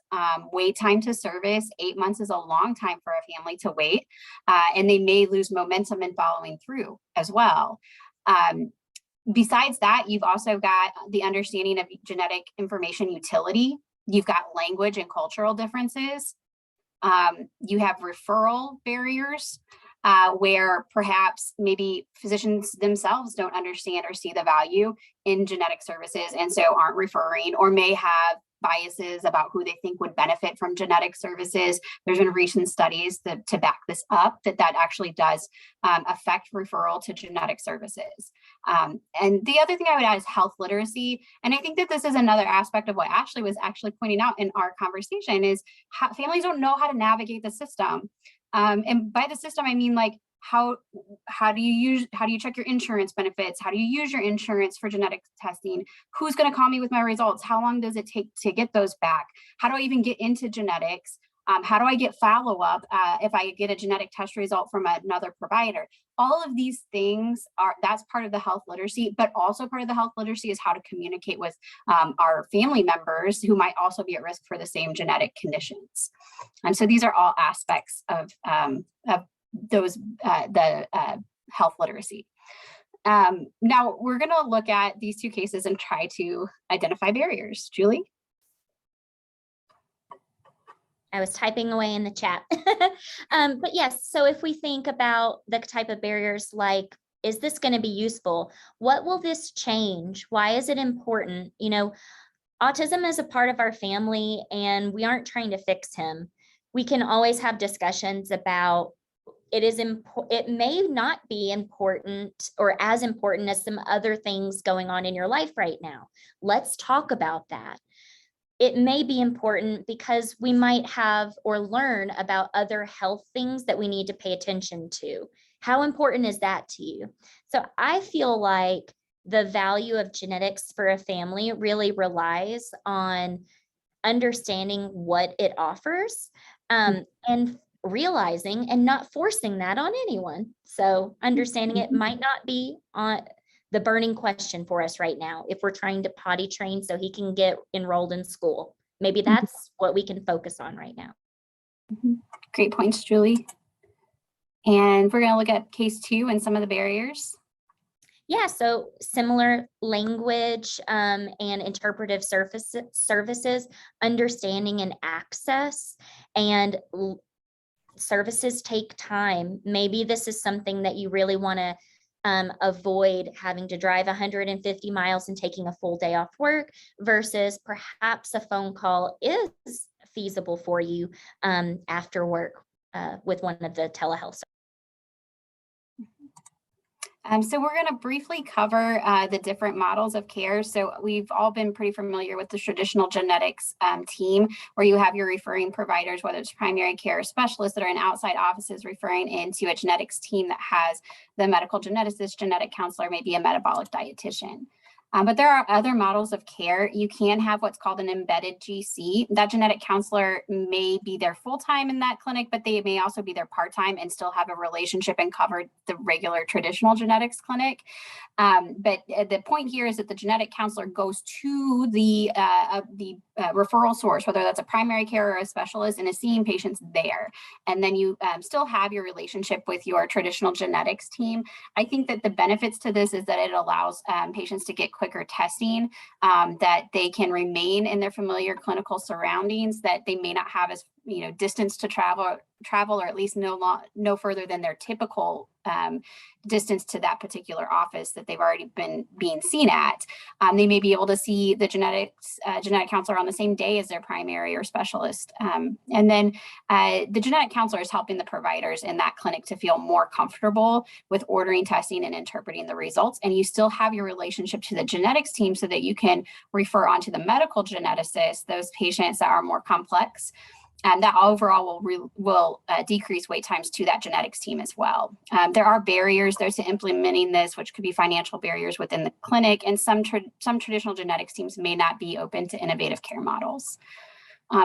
wait time to service. 8 months is a long time for a family to wait, and they may lose momentum in following through as well. Besides that, you've also got the understanding of genetic information utility. You've got language and cultural differences. You have referral barriers. Where perhaps maybe physicians themselves don't understand or see the value in genetic services and so aren't referring or may have biases about who they think would benefit from genetic services. There's been recent studies to back this up, that actually does affect referral to genetic services. And the other thing I would add is health literacy. And I think that this is another aspect of what Ashley was actually pointing out in our conversation is how families don't know how to navigate the system. And by the system, I mean, like, how do you check your insurance benefits? How do you use your insurance for genetic testing? Who's going to call me with my results? How long does it take to get those back? How do I even get into genetics? How do I get follow-up if I get a genetic test result from another provider? All of these things that's part of the health literacy, but also part of the health literacy is how to communicate with our family members who might also be at risk for the same genetic conditions. And so these are all aspects of those, the health literacy. Now we're going to look at these two cases and try to identify barriers. Julie? I was typing away in the chat. But yes, so if we think about the type of barriers, like, is this going to be useful? What will this change? Why is it important? You know, autism is a part of our family and we aren't trying to fix him. We can always have discussions about it may not be important or as important as some other things going on in your life right now. Let's talk about that. It may be important because we might have or learn about other health things that we need to pay attention to. How important is that to you? So I feel like the value of genetics for a family really relies on understanding what it offers, and realizing and not forcing that on anyone. So understanding it might not be on the burning question for us right now. If we're trying to potty train so he can get enrolled in school, maybe that's what we can focus on right now. Great points, Julie. And we're going to look at case 2 and some of the barriers. Yeah, so similar language and interpretive services, understanding and access, and services take time. Maybe this is something that you really want to avoid having to drive 150 miles and taking a full day off work, versus perhaps a phone call is feasible for you after work with one of the telehealth. So we're going to briefly cover the different models of care. So we've all been pretty familiar with the traditional genetics team, where you have your referring providers, whether it's primary care specialists that are in outside offices referring into a genetics team that has the medical geneticist, genetic counselor, maybe a metabolic dietitian. But there are other models of care. You can have what's called an embedded GC. That genetic counselor may be there full-time in that clinic, but they may also be there part-time and still have a relationship and cover the regular traditional genetics clinic. But the point here is that the genetic counselor goes to the referral source, whether that's a primary care or a specialist, and is seeing patients there. And then you still have your relationship with your traditional genetics team. I think that the benefits to this is that it allows patients to get quicker testing, that they can remain in their familiar clinical surroundings, that they may not have as distance to travel, or at least no further than their typical distance to that particular office that they've already been being seen at. They may be able to see the genetic counselor on the same day as their primary or specialist. And then the genetic counselor is helping the providers in that clinic to feel more comfortable with ordering testing and interpreting the results. And you still have your relationship to the genetics team so that you can refer on to the medical geneticist those patients that are more complex. And that overall will decrease wait times to that genetics team as well. There are barriers there to implementing this, which could be financial barriers within the clinic, and some traditional genetics teams may not be open to innovative care models.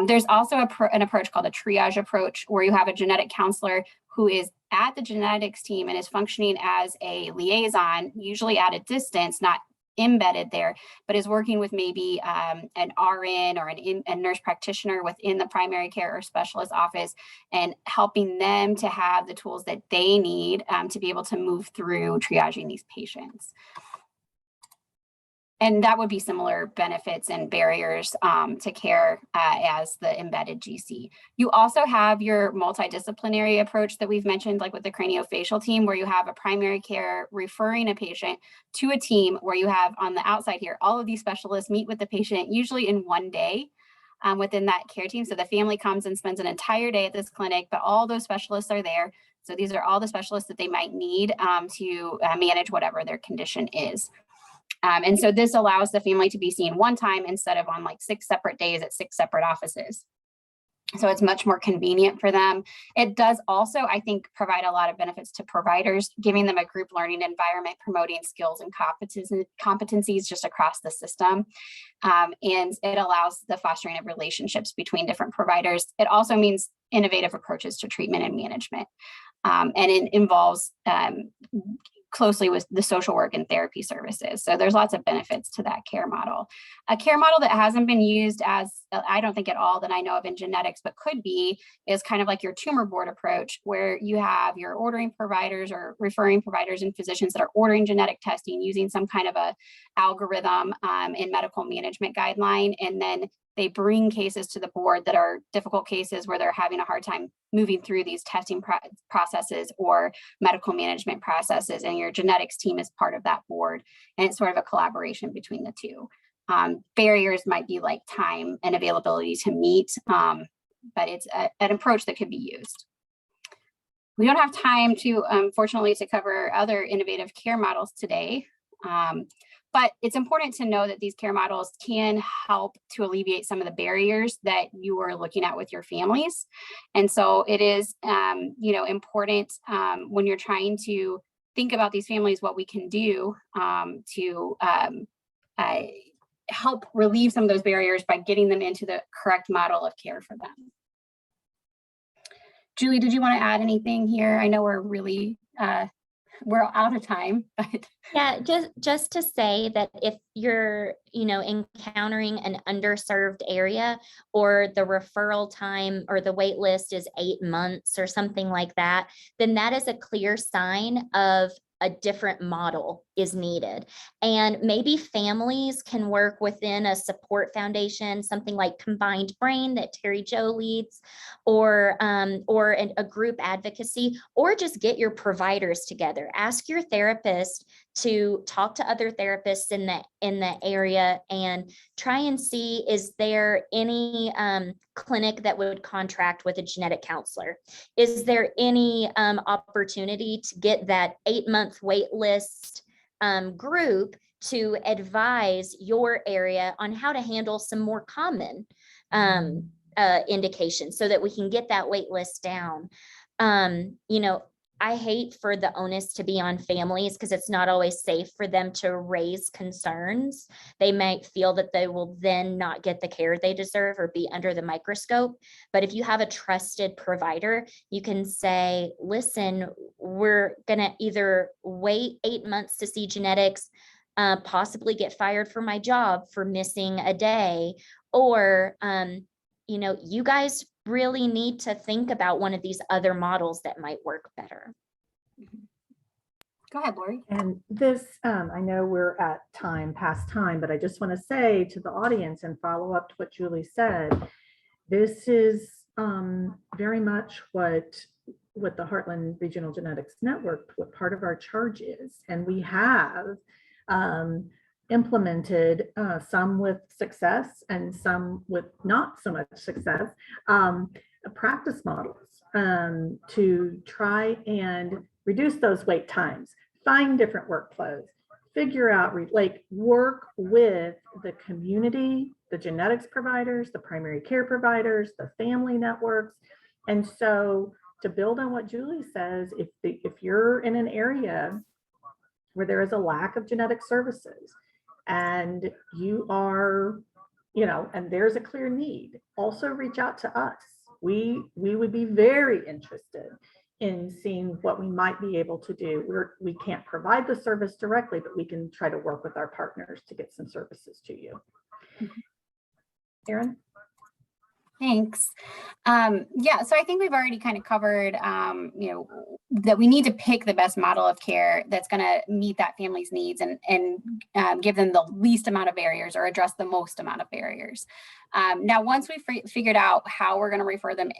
There's also an approach called a triage approach, where you have a genetic counselor who is at the genetics team and is functioning as a liaison, usually at a distance, not embedded there, but is working with maybe an RN or a nurse practitioner within the primary care or specialist office, and helping them to have the tools that they need to be able to move through triaging these patients. And that would be similar benefits and barriers to care as the embedded GC. You also have your multidisciplinary approach that we've mentioned, like with the craniofacial team, where you have a primary care referring a patient to a team where you have on the outside here, all of these specialists meet with the patient usually in one day within that care team. So the family comes and spends an entire day at this clinic, but all those specialists are there. So these are all the specialists that they might need to manage whatever their condition is. And so this allows the family to be seen one time instead of on like 6 separate days at 6 separate offices. So it's much more convenient for them. It does also, I think, provide a lot of benefits to providers, giving them a group learning environment, promoting skills and competencies just across the system. And it allows the fostering of relationships between different providers. It also means innovative approaches to treatment and management. And it involves closely with the social work and therapy services. So there's lots of benefits to that care model. A care model that hasn't been used as, I don't think at all that I know of in genetics, but could be, is kind of like your tumor board approach, where you have your ordering providers or referring providers and physicians that are ordering genetic testing using some kind of a algorithm in medical management guideline. And then they bring cases to the board that are difficult cases where they're having a hard time moving through these testing processes or medical management processes. And your genetics team is part of that board. And it's sort of a collaboration between the two. Barriers might be like time and availability to meet, but it's an approach that could be used. We don't have time to, unfortunately, to cover other innovative care models today. But it's important to know that these care models can help to alleviate some of the barriers that you are looking at with your families. And so it is, important when you're trying to think about these families, what we can do to help relieve some of those barriers by getting them into the correct model of care for them. Julie, did you want to add anything here? I know we're really we're out of time, but yeah, just to say that if you're, encountering an underserved area, or the referral time or the wait list is 8 months or something like that, then that is a clear sign of a different model is needed. And maybe families can work within a support foundation, something like Combined Brain that Terry Jo leads, or a group advocacy, or just get your providers together. Ask your therapist to talk to other therapists in the area and try and see, is there any clinic that would contract with a genetic counselor? Is there any opportunity to get that 8-month wait list group to advise your area on how to handle some more common indications so that we can get that wait list down? I hate for the onus to be on families because it's not always safe for them to raise concerns. They might feel that they will then not get the care they deserve or be under the microscope. But if you have a trusted provider, you can say, listen, we're going to either wait 8 months to see genetics, possibly get fired from my job for missing a day, or, you guys really need to think about one of these other models that might work better. Go ahead, Lori. And this, I know we're at past time, but I just want to say to the audience and follow up to what Julie said, this is very much what the Heartland Regional Genetics Network, what part of our charge is. And we have implemented some with success and some with not so much success, practice models to try and reduce those wait times, find different workflows, figure out, work with the community, the genetics providers, the primary care providers, the family networks. And so to build on what Julie says, if you're in an area where there is a lack of genetic services and you are, and there's a clear need, also reach out to us. We would be very interested in seeing what we might be able to do. We can't provide the service directly, but we can try to work with our partners to get some services to you. Erin? Thanks. Yeah, so I think we've already kind of covered, that we need to pick the best model of care that's going to meet that family's needs and give them the least amount of barriers or address the most amount of barriers. Now, once we've figured out how we're going to refer them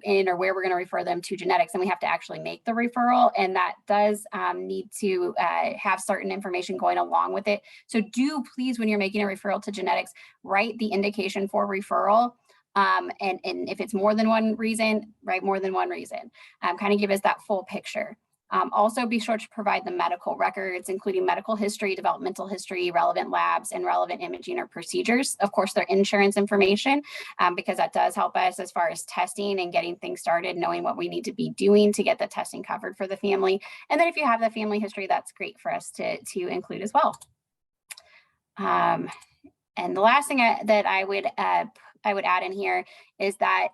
in or where we're going to refer them to genetics, then we have to actually make the referral, and that does need to have certain information going along with it. So do please, when you're making a referral to genetics, write the indication for referral. And if it's more than one reason, write more than one reason, kind of give us that full picture. Also be sure to provide the medical records, including medical history, developmental history, relevant labs, and relevant imaging or procedures. Of course, their insurance information, because that does help us as far as testing and getting things started, knowing what we need to be doing to get the testing covered for the family. And then if you have the family history, that's great for us to include as well. And the last thing that I would add in here is that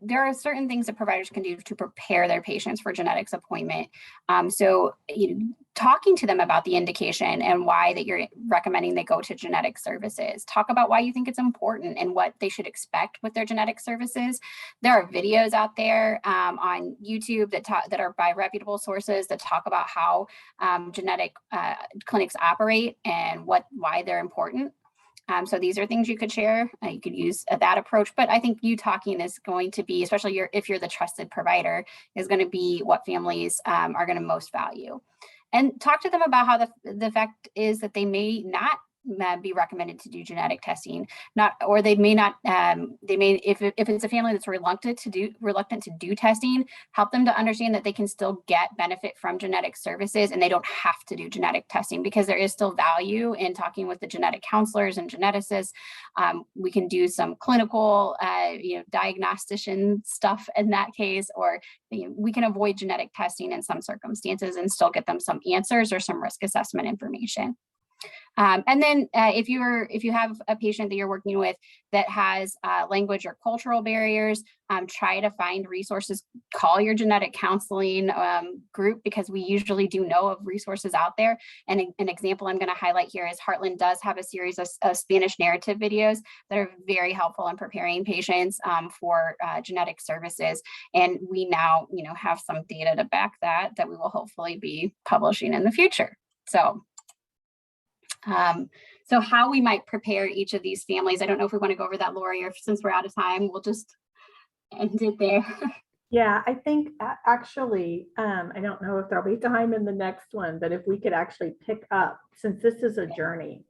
there are certain things that providers can do to prepare their patients for genetics appointment. So talking to them about the indication and why that you're recommending they go to genetic services. Talk about why you think it's important and what they should expect with their genetic services. There are videos out there on YouTube that are by reputable sources that talk about how genetic clinics operate and why they're important. So these are things you could share. You could use that approach, but I think you talking is going to be, especially if you're the trusted provider, is going to be what families are going to most value. And talk to them about how the fact is that they may not be recommended to do genetic testing, or they may not. They may, if it's a family that's reluctant to do testing, help them to understand that they can still get benefit from genetic services and they don't have to do genetic testing, because there is still value in talking with the genetic counselors and geneticists. We can do some clinical, diagnostician stuff in that case, or we can avoid genetic testing in some circumstances and still get them some answers or some risk assessment information. And then if you have a patient that you're working with that has language or cultural barriers, try to find resources. Call your genetic counseling group, because we usually do know of resources out there. And an example I'm going to highlight here is Heartland does have a series of Spanish narrative videos that are very helpful in preparing patients for genetic services. And we now have some data to back that we will hopefully be publishing in the future. So how we might prepare each of these families. I don't know if we want to go over that, Lori, or since we're out of time, we'll just end it there. Yeah, I think actually, I don't know if there'll be time in the next one, but if we could actually pick up, since this is a journey,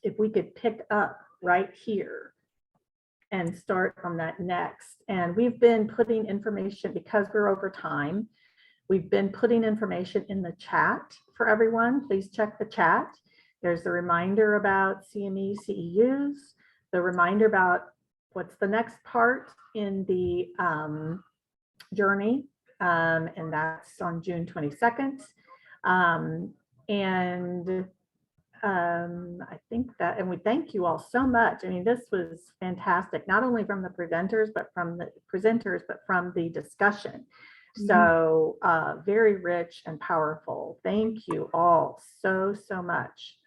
if we could pick up right here and start on that next. And we've been putting information, because we're over time, we've been putting information in the chat for everyone. Please check the chat. There's the reminder about CME, CEUs, the reminder about what's the next part in the journey, and that's on June 22nd. I think that, and we thank you all so much. I mean, this was fantastic, not only from the presenters, but from the discussion. So very rich and powerful. Thank you all so much.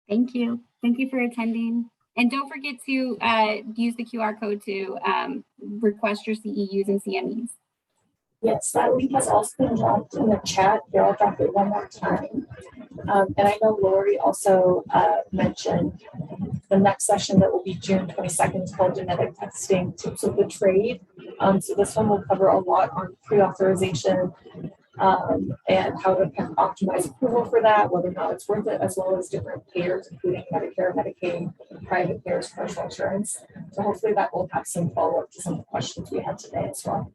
Thank you. Thank you for attending. And don't forget to use the QR code to request your CEUs and CMEs. Yes, that link has also been dropped in the chat. Here, I'll drop it one more time. And I know Lori also mentioned the next session that will be June 22nd is called Genetic Testing Tips of the Trade. So this one will cover a lot on pre-authorization and how to kind of optimize approval for that, whether or not it's worth it, as well as different payers, including Medicare, Medicaid, private payers, commercial insurance. So hopefully that will have some follow-up to some of the questions we had today as well.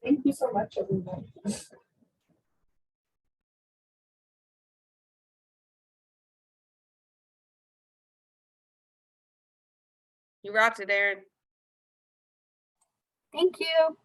Thank you so much, everyone. You rocked it, Erin. Thank you.